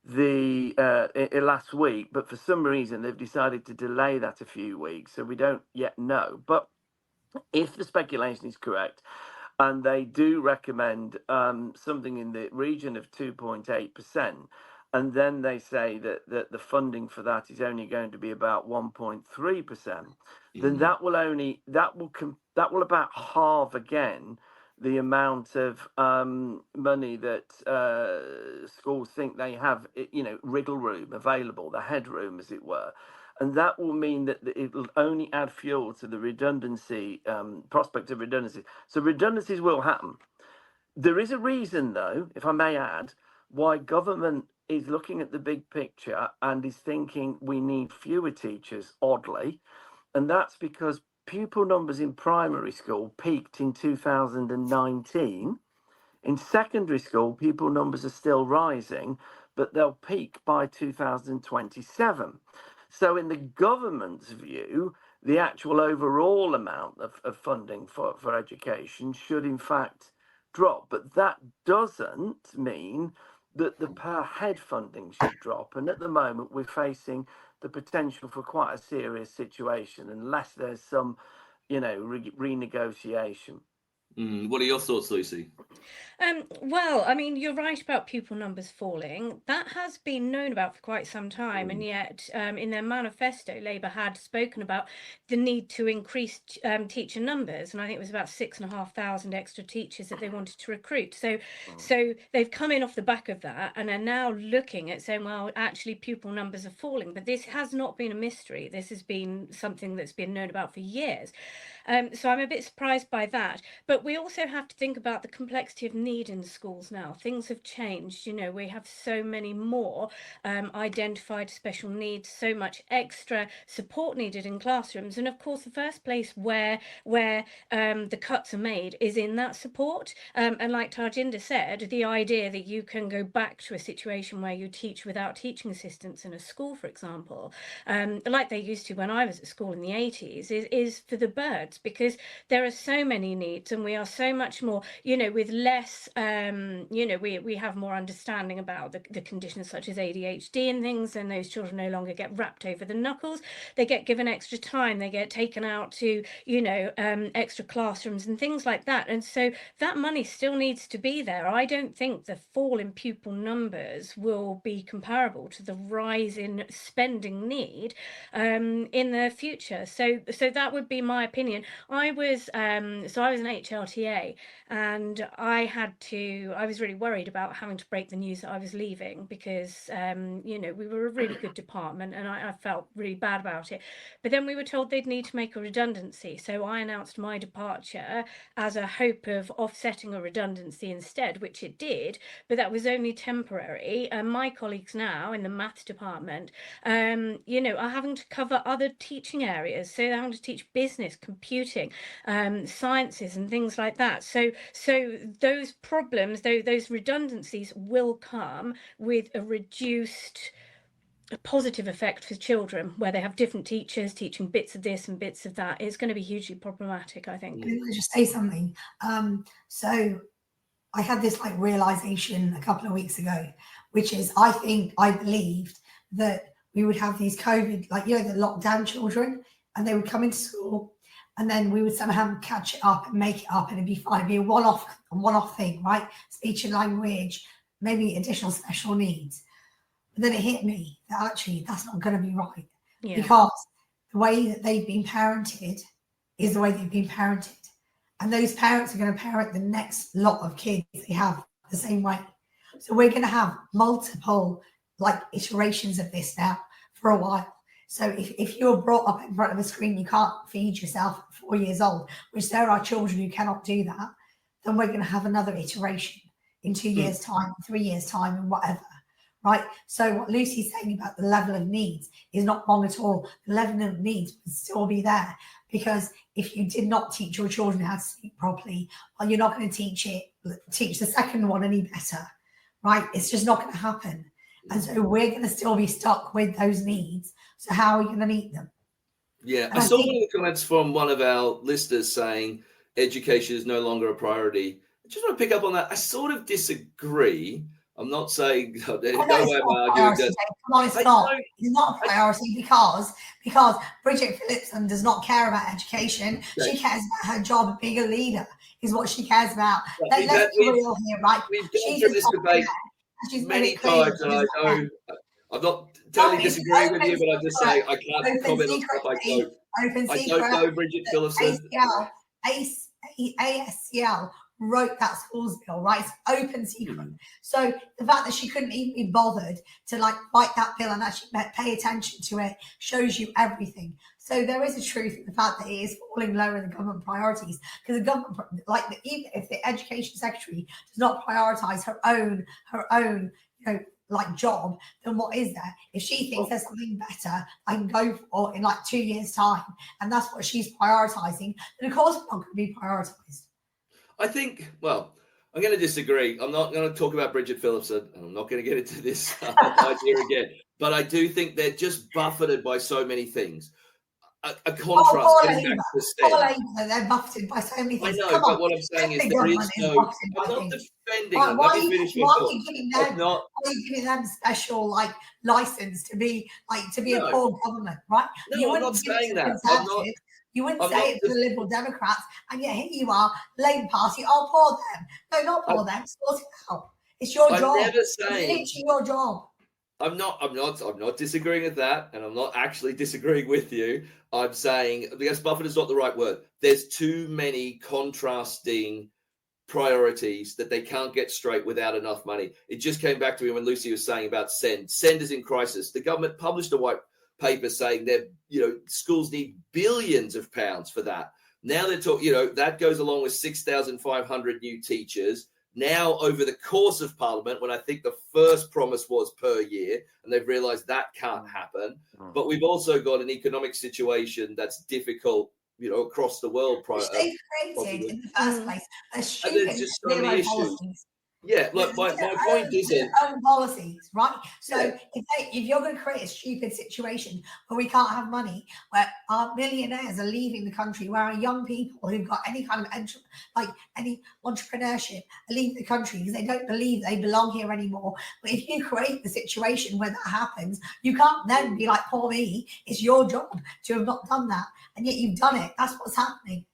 last week, but for some reason they've decided to delay that a few weeks, so we don't yet know. But if the speculation is correct, and they do recommend something in the region of 2.8%, and then they say that the funding for that is only going to be about 1.3%, then that will about halve again the amount of money that schools think they have, wriggle room available, the headroom, as it were. And that will mean that it'll only add fuel to the redundancy, prospect of redundancy. So redundancies will happen. There is a reason, though, if I may add, why government is looking at the big picture and is thinking we need fewer teachers, oddly. And that's because pupil numbers in primary school peaked in 2019. In secondary school, pupil numbers are still rising, but they'll peak by 2027. So in the government's view, the actual overall amount of funding for education should in fact drop. But that doesn't mean that the per head funding should drop. And at the moment, we're facing the potential for quite a serious situation unless there's some, renegotiation. What are your thoughts, Lucy? Well, I mean, you're right about pupil numbers falling. That has been known about for quite some time, and yet in their manifesto, Labour had spoken about the need to increase teacher numbers, and I think it was about 6,500 extra teachers that they wanted to recruit. So they've come in off the back of that and are now looking at saying, well, actually pupil numbers are falling, but this has not been a mystery. This has been something that's been known about for years. So I'm a bit surprised by that. But we also have to think about the complexity of need in schools now. Things have changed. We have so many more identified special needs, so much extra support needed in classrooms. And of course, the first place where the cuts are made is in that support. And like Tarjinder said, the idea that you can go back to a situation where you teach without teaching assistants in a school, for example, like they used to when I was at school in the 80s, is for the birds, because there are so many needs and we are so much more, with less, we have more understanding about the conditions such as ADHD and things, and those children no longer get wrapped over the knuckles. They get given extra time, they get taken out to, extra classrooms and things like that. And so that money still needs to be there. I don't think the fall in pupil numbers will be comparable to the rise in spending need in the future. So that would be my opinion. I was an HLTA, and I was really worried about having to break the news that I was leaving because, we were a really good department and I felt really bad about it. But then we were told they'd need to make a redundancy. So I announced my departure as a hope of offsetting a redundancy instead, which it did, but that was only temporary. And my colleagues now in the maths department, are having to cover other teaching areas. So they're having to teach business, computing, sciences and things like that. So those problems, those redundancies will come with a reduced positive effect for children where they have different teachers teaching bits of this and bits of that. It's going to be hugely problematic, I think. Can I just say something? So I had this realization a couple of weeks ago, which is I believed that we would have these COVID, the lockdown children, and they would come into school and then we would somehow catch it up and make it up, and it'd be fine. It'd be a one-off thing, right? Speech and language, maybe additional special needs. But then it hit me that actually that's not going to be right, because the way that they've been parented is the way they've been parented, and those parents are going to parent the next lot of kids they have the same way. So we're going to have multiple iterations of this now for a while. So if you're brought up in front of a screen, you can't feed yourself at 4 years old, which there are children who cannot do that, then we're going to have another iteration in 2 years' time, 3 years' time, and whatever, right? So what Lucy's saying about the level of needs is not wrong at all. The level of needs would still be there, because if you did not teach your children how to speak properly, well, you're not going to teach the second one any better, right? It's just not going to happen. And so we're going to still be stuck with those needs. So how are we going to meet them? Yeah, I saw one of the comments from one of our listeners saying education is no longer a priority. I just want to pick up on that. I sort of disagree. I'm not saying no way am I arguing that. Come on, it's not. It's not a priority because Bridget Phillipson does not care about education. Okay. She cares about her job of being a leader, is what she cares about. Let's be real here, right? We've gone through this debate many times, and I know I'm not totally disagreeing with you, but I just say I can't comment on stuff I don't know Bridget Phillipson. ASCL wrote that schools bill, right? It's open secret. So the fact that she couldn't even be bothered to write that bill and actually pay attention to it shows you everything. So there is a truth in the fact that it is falling lower in the government priorities, because the government, even if the education secretary does not prioritize her own, job, then what is there? If she thinks there's something better I can go for in 2 years' time, and that's what she's prioritizing, then of course it's not going to be prioritized. I think, I'm going to disagree. I'm not going to talk about Bridget Phillipson, and I'm not going to get into this idea again. But I do think they're just buffeted by so many things. A contrast. They're buffeted by so many things. I know, but what I'm saying is there is no. I'm not defending them. Let me finish my thought. Why are you giving them special license to be a poor government, right? No, I'm not saying that. You wouldn't say it to the Liberal Democrats, and yet here you are, Labour Party. Oh, poor them. No, not poor them. Sort it out. It's your job. Never saying, it's your job. I'm not disagreeing with that, and I'm not actually disagreeing with you. I'm saying, because buffet is not the right word. There's too many contrasting priorities that they can't get straight without enough money. It just came back to me when Lucy was saying about SEND. SEND is in crisis. The government published a white paper saying that schools need billions of pounds for that. Now they're talking, that goes along with 6,500 new teachers. Now, over the course of Parliament, when I think the first promise was per year, and they've realised that can't happen. But we've also got an economic situation that's difficult, across the world. They've created in the first place a stupid just so many issues. Policies. Yeah, look, my point isn't own policies, right? So if you're going to create a stupid situation where we can't have money, where our millionaires are leaving the country, where our young people who've got any kind of any entrepreneurship are leaving the country because they don't believe they belong here anymore. But if you create the situation where that happens, you can't then be like, poor me. It's your job to have not done that, and yet you've done it. That's what's happening.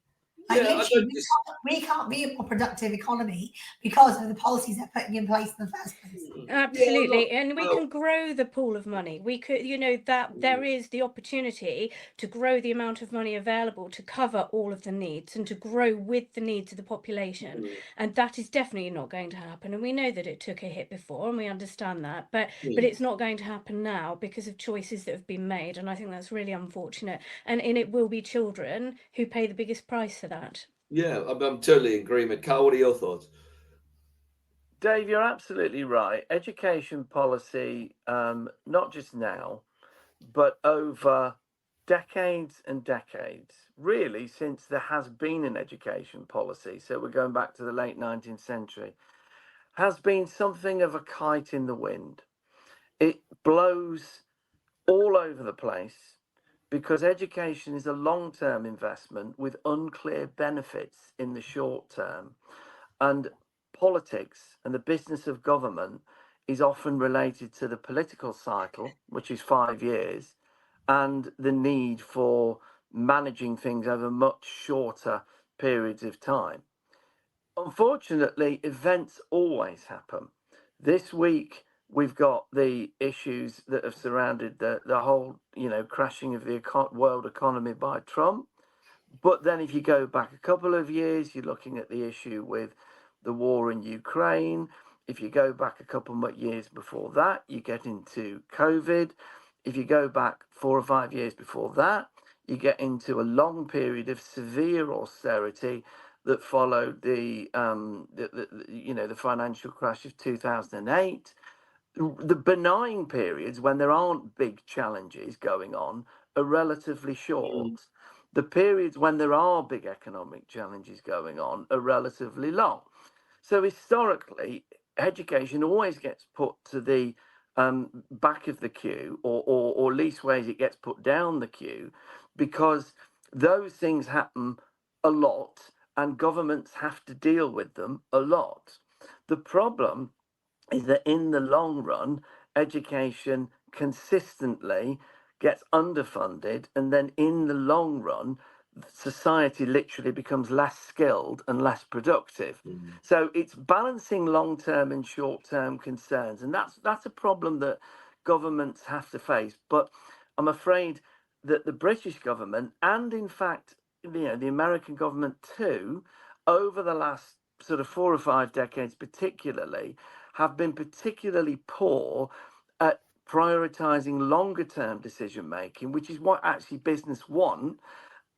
We can't be a more productive economy because of the policies they're putting in place in the first place. Absolutely. And we can grow the pool of money. We could, that there is the opportunity to grow the amount of money available to cover all of the needs and to grow with the needs of the population. And that is definitely not going to happen. And we know that it took a hit before, and we understand that. But it's not going to happen now because of choices that have been made. And I think that's really unfortunate. And it will be children who pay the biggest price for that. Yeah, I'm totally in agreement. Carl, what are your thoughts? Dave, you're absolutely right. Education policy, not just now, but over decades and decades, really, since there has been an education policy, so we're going back to the late 19th century, has been something of a kite in the wind. It blows all over the place, because education is a long-term investment with unclear benefits in the short term. And politics and the business of government is often related to the political cycle, which is 5 years, and the need for managing things over much shorter periods of time. Unfortunately, events always happen. This week, we've got the issues that have surrounded the whole, crashing of the world economy by Trump. But then if you go back a couple of years, you're looking at the issue with the war in Ukraine. If you go back a couple of years before that, you get into COVID. If you go back 4 or 5 years before that, you get into a long period of severe austerity that followed the financial crash of 2008. The benign periods, when there aren't big challenges going on, are relatively short. The periods when there are big economic challenges going on are relatively long. So historically, education always gets put to the back of the queue, or leastways it gets put down the queue, because those things happen a lot and governments have to deal with them a lot. The problem is that in the long run, education consistently gets underfunded, and then in the long run, society literally becomes less skilled and less productive. So it's balancing long-term and short-term concerns, and that's a problem that governments have to face. But I'm afraid that the British government, and in fact, the American government too, over the last sort of 4 or 5 decades particularly, have been particularly poor at prioritizing longer term decision making, which is what actually business want,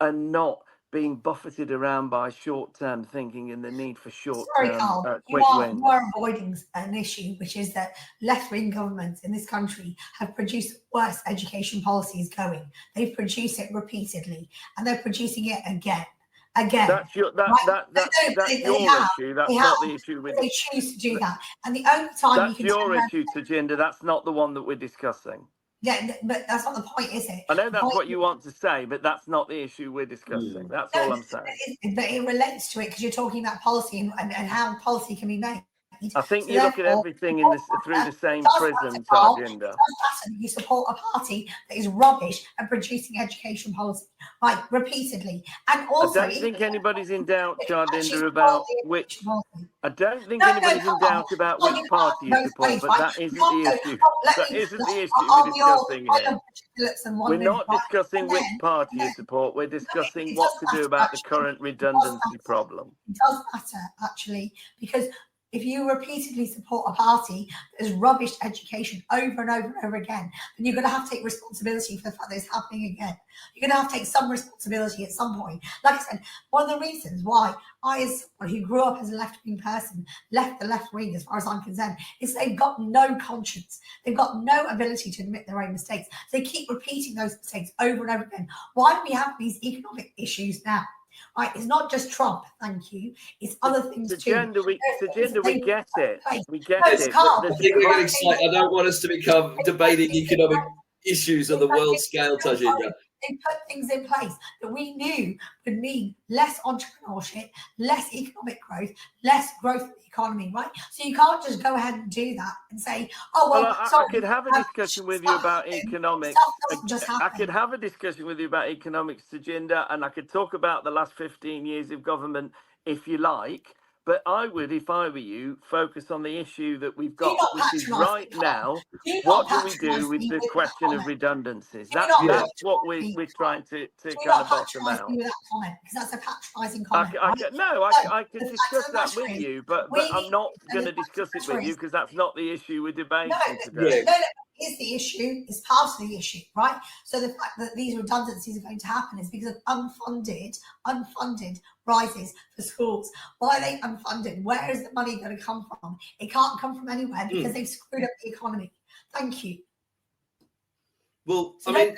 and not being buffeted around by short term thinking and the need for short term quick wins. You are avoiding an issue, which is that left wing governments in this country have produced worse education policies going. They've produced it repeatedly, and they're producing it again. That's your issue. That's not the issue with. They choose to do that, and the only time that's your issue, Tarjinder. That's not the one that we're discussing. Yeah, but that's not the point, is it? I know that's what you want to say, but that's not the issue we're discussing. That's all I'm saying. But it relates to it because you're talking about policy and how policy can be made. I think you look at everything through the same prism, Tarjinder. You support a party that is rubbish at producing education policy, like repeatedly, and also. I don't think anybody's in doubt, Tarjinder, about which. I don't think anybody's in doubt about which party you support, but that isn't the issue. That isn't the issue we're discussing here. We're not discussing which party you support. We're discussing what to do about the current redundancy problem. It does matter, actually, because if you repeatedly support a party that has rubbished education over and over and over again, then you're going to have to take responsibility for the fact that it's happening again. You're going to have to take some responsibility at some point. Like I said, one of the reasons why I, as someone who grew up as a left-wing person, left the left wing as far as I'm concerned, is they've got no conscience. They've got no ability to admit their own mistakes. They keep repeating those mistakes over and over again. Why do we have these economic issues now? Right, it's not just Trump, thank you. It's other things too. Tarjinder, we get it. We get it. I think we're getting excited. I don't want us to become debating economic issues on the world scale, Tarjinder. They put things in place that we knew would mean less entrepreneurship, less economic growth, less growth of the economy, right? So you can't just go ahead and do that and say, oh, well, I could have a discussion with you about economics. I could have a discussion with you about economics, Tarjinder, and I could talk about the last 15 years of government if you like. But I would, if I were you, focus on the issue that we've got, which is right now. What do we do with the question of redundancies? That's what we're trying to kind of bottom out. Because that's a patronising comment. I can discuss that with you, but I'm not going to discuss it with you because that's not the issue we're debating today. No, is the issue, is part of the issue, right? So the fact that these redundancies are going to happen is because of unfunded rises for schools. Why are they unfunded? Where is the money going to come from? It can't come from anywhere because they've screwed up the economy. Thank you. Well, so I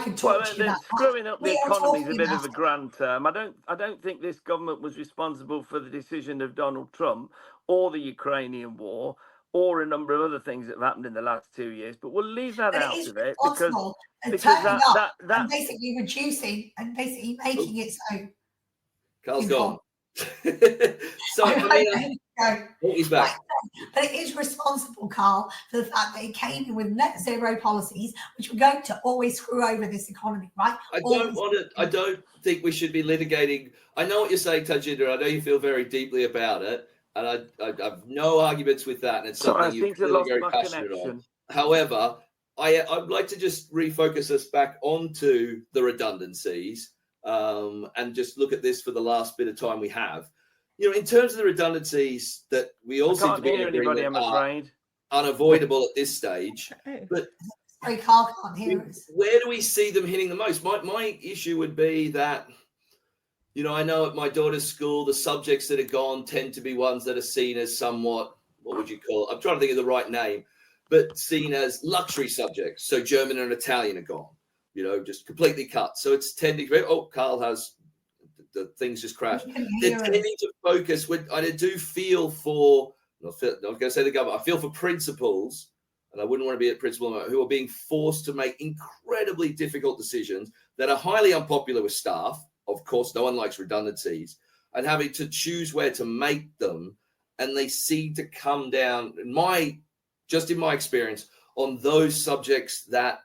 can talk to you about screwing up the economy is a bit of a grand term. I don't think this government was responsible for the decision of Donald Trump or the Ukrainian war, or a number of other things that have happened in the last 2 years, but we'll leave that out of it because that basically reducing and basically making it so. Carl's gone. So No. Oh, he's Right. back. But it is responsible, Carl, for the fact that it came in with net zero policies, which were going to always screw over this economy, right? I don't think we should be litigating. I know what you're saying, Tarjinder. I know you feel very deeply about it, and I have no arguments with that. And it's Sorry, something I you're think I clearly lost very my passionate on. connection. However, I'd like to just refocus us back onto the redundancies, and just look at this for the last bit of time we have. You know, in terms of the redundancies that we all seem to be Hear agreeing anybody, that I'm are afraid. unavoidable at this stage, but Sorry, Carl can't hear us. where do we see them hitting the most? My issue would be that, you know, I know at my daughter's school, the subjects that are gone tend to be ones that are seen as somewhat, what would you call it? I'm trying to think of the right name, but seen as luxury subjects. So German and Italian are gone, you know, just completely cut. So it's tending to, oh, Carl has, the things just crashed. They're tending to focus with, I do feel for, I'm not going to say the government, I feel for principals, and I wouldn't want to be a principal who are being forced to make incredibly difficult decisions that are highly unpopular with staff. Of course, no one likes redundancies, and having to choose where to make them. And they seem to come down, in my experience, on those subjects that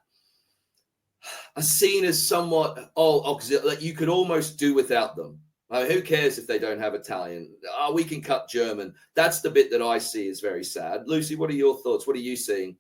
are seen as somewhat, that you could almost do without them. I mean, who cares if they don't have Italian? We can cut German. That's the bit that I see as very sad. Lucy, what are your thoughts? What are you seeing?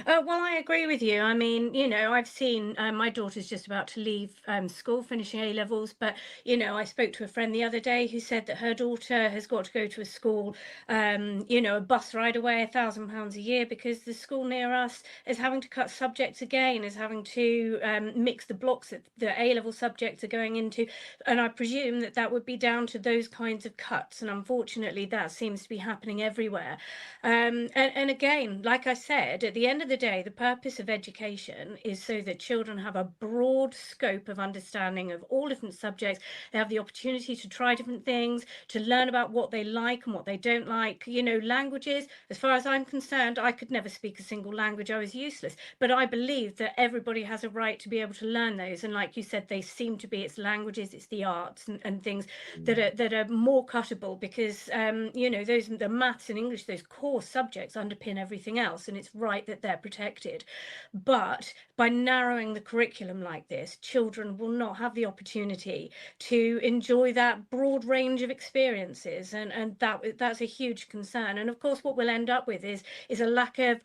Well, I agree with you. I mean, you know, I've seen my daughter's just about to leave school, finishing A levels. But, you know, I spoke to a friend the other day who said that her daughter has got to go to a school, you know, a bus ride away, £1,000 a year, because the school near us is having to cut subjects again, is having to mix the blocks that the A level subjects are going into. And I presume that that would be down to those kinds of cuts. And unfortunately, that seems to be happening everywhere. And again, like I said, at the end of the day, the purpose of education is so that children have a broad scope of understanding of all different subjects. They have the opportunity to try different things, to learn about what they like and what they don't like. You know, languages, as far as I'm concerned, I could never speak a single language. I was useless. But I believe that everybody has a right to be able to learn those. And like you said, they seem to be, it's languages, it's the arts and things that are more cuttable, because you know, those, the maths and English, those core subjects underpin everything else, and it's right that they're protected. But by narrowing the curriculum like this, children will not have the opportunity to enjoy that broad range of experiences, and that's a huge concern. And of course, what we'll end up with is a lack of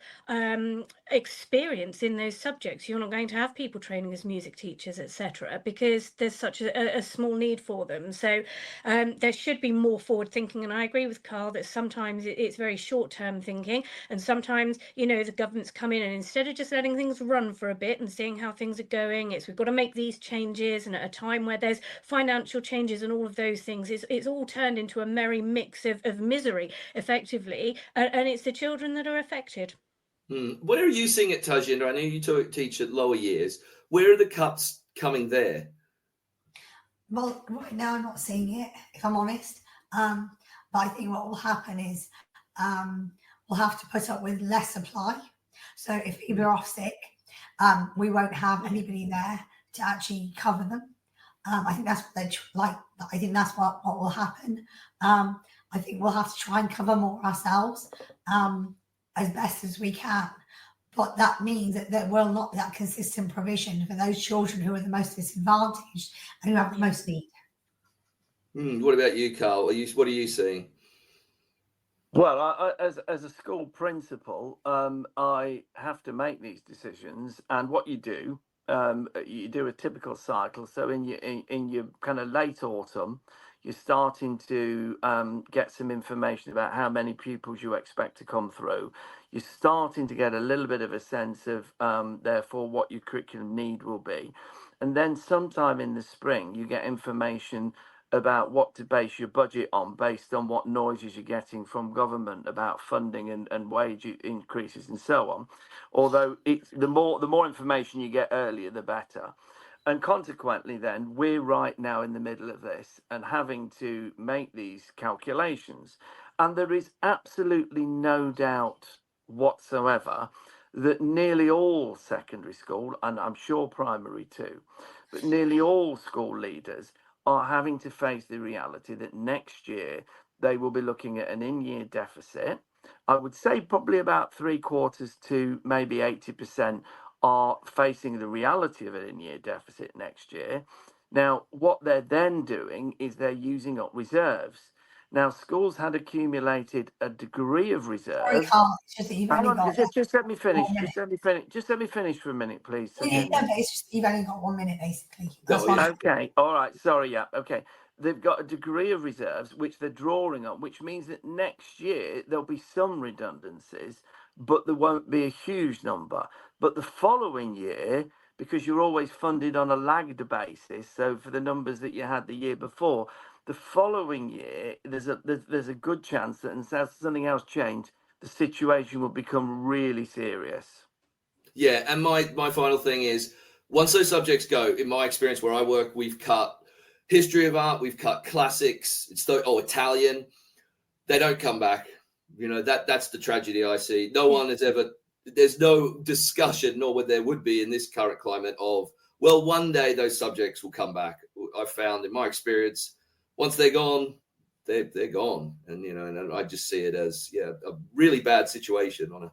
experience in those subjects. You're not going to have people training as music teachers, etc., because there's such a small need for them. So there should be more forward thinking, and I agree with Carl that sometimes it's very short-term thinking, and sometimes, you know, the government's come in and instead of just letting things run for a bit and seeing how things are going, we've got to make these changes, and at a time where there's financial changes and all of those things, it's all turned into a merry mix of misery, effectively, and it's the children that are affected. Where are you seeing it, Tarjinder? I know you teach at lower years. Where are the cuts coming there? Well, right now I'm not seeing it, if I'm honest. But I think what will happen is we'll have to put up with less supply. So if people are off sick, we won't have anybody there to actually cover them. I think that's what they're like. I think that's what will happen. I think we'll have to try and cover more ourselves as best as we can. But that means that there will not be that consistent provision for those children who are the most disadvantaged and who have the most need. What about you, Carl? What are you seeing? Well, as a school principal, I have to make these decisions, and what you do a typical cycle. So in your kind of late autumn, you're starting to get some information about how many pupils you expect to come through. You're starting to get a little bit of a sense of, therefore, what your curriculum need will be. And then sometime in the spring, you get information about what to base your budget on, based on what noises you're getting from government about funding and wage increases and so on. Although the more information you get earlier, the better. And consequently, then, we're right now in the middle of this and having to make these calculations. And there is absolutely no doubt whatsoever that nearly all secondary school, and I'm sure primary too, but nearly all school leaders are having to face the reality that next year they will be looking at an in-year deficit. I would say probably about 3/4 to maybe 80% are facing the reality of an in-year deficit next year. Now, what they're then doing is they're using up reserves. Now, schools had accumulated a degree of Sorry, reserves. Carl, it's just that you've Hang only on, got just let me finish. 1 minute. Just let me finish for a minute, please. No, but it's just you've only got 1 minute, basically. That's No, fine. Okay, all right, sorry, yeah, okay. They've got a degree of reserves which they're drawing on, which means that next year there'll be some redundancies, but there won't be a huge number. But the following year, because you're always funded on a lagged basis, so for the numbers that you had the year before, the following year there's a good chance that unless something else changed, the situation will become really serious. Yeah, and my final thing is, once those subjects go, in my experience where I work, we've cut history of art, we've cut classics, Italian. They don't come back. You know, that's the tragedy I see. No one has ever, there's no discussion, nor would there would be in this current climate of, well, one day those subjects will come back. I've found in my experience, once they're gone, they're gone. And, you know, and I just see it as, a really bad situation on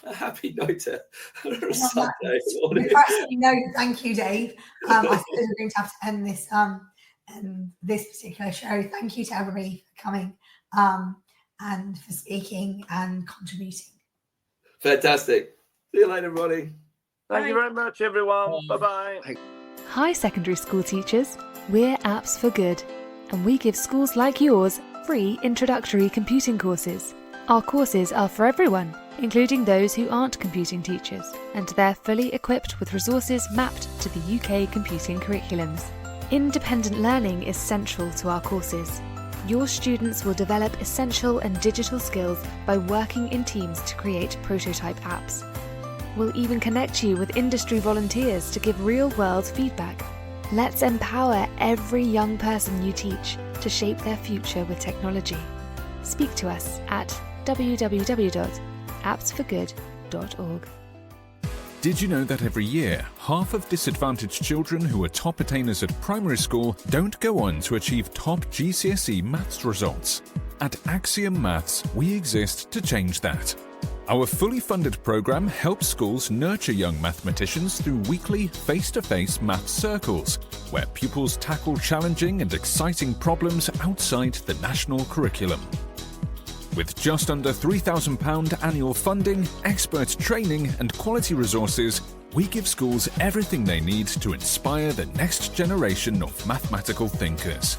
a happy note to a Sunday morning. No, thank you, Dave. I suppose we're going to have to end this particular show. Thank you to everybody for coming and for speaking and contributing. Fantastic. See you later, everybody. Thank you very much, everyone. Bye-bye. Hi, secondary school teachers. We're Apps for Good, and we give schools like yours free introductory computing courses. Our courses are for everyone, including those who aren't computing teachers, and they're fully equipped with resources mapped to the UK computing curriculums. Independent learning is central to our courses. Your students will develop essential and digital skills by working in teams to create prototype apps. We'll even connect you with industry volunteers to give real-world feedback. Let's empower every young person you teach to shape their future with technology. Speak to us at www.appsforgood.org. Did you know that every year, half of disadvantaged children who are top attainers at primary school don't go on to achieve top GCSE maths results? At Axiom Maths, we exist to change that. Our fully funded programme helps schools nurture young mathematicians through weekly face-to-face maths circles, where pupils tackle challenging and exciting problems outside the national curriculum. With just under £3,000 annual funding, expert training and quality resources, we give schools everything they need to inspire the next generation of mathematical thinkers.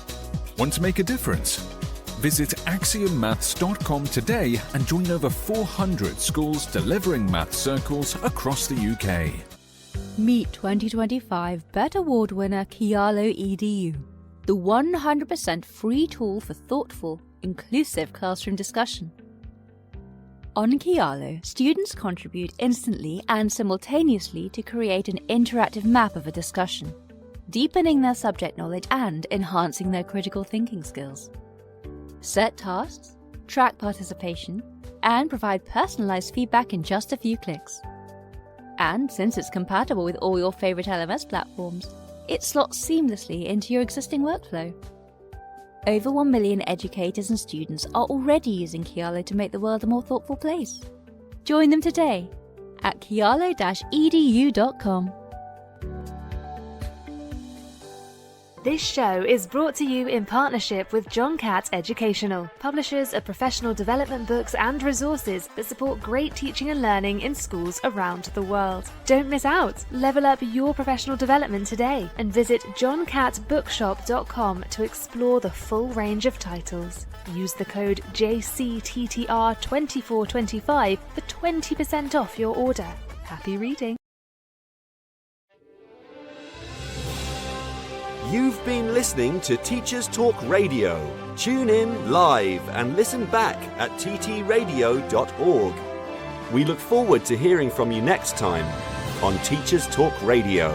Want to make a difference? Visit axiommaths.com today and join over 400 schools delivering maths circles across the UK. Meet 2025 BET Award winner Kialo EDU, the 100% free tool for thoughtful, inclusive classroom discussion. On Kialo, students contribute instantly and simultaneously to create an interactive map of a discussion, deepening their subject knowledge and enhancing their critical thinking skills. Set tasks, track participation, and provide personalized feedback in just a few clicks. And since it's compatible with all your favorite LMS platforms, it slots seamlessly into your existing workflow. Over 1 million educators and students are already using Kialo to make the world a more thoughtful place. Join them today at kialo-edu.com. This show is brought to you in partnership with John Catt Educational, publishers of professional development books and resources that support great teaching and learning in schools around the world. Don't miss out. Level up your professional development today and visit johncattbookshop.com to explore the full range of titles. Use the code JCTTR2425 for 20% off your order. Happy reading. You've been listening to Teachers Talk Radio. Tune in live and listen back at ttradio.org. We look forward to hearing from you next time on Teachers Talk Radio.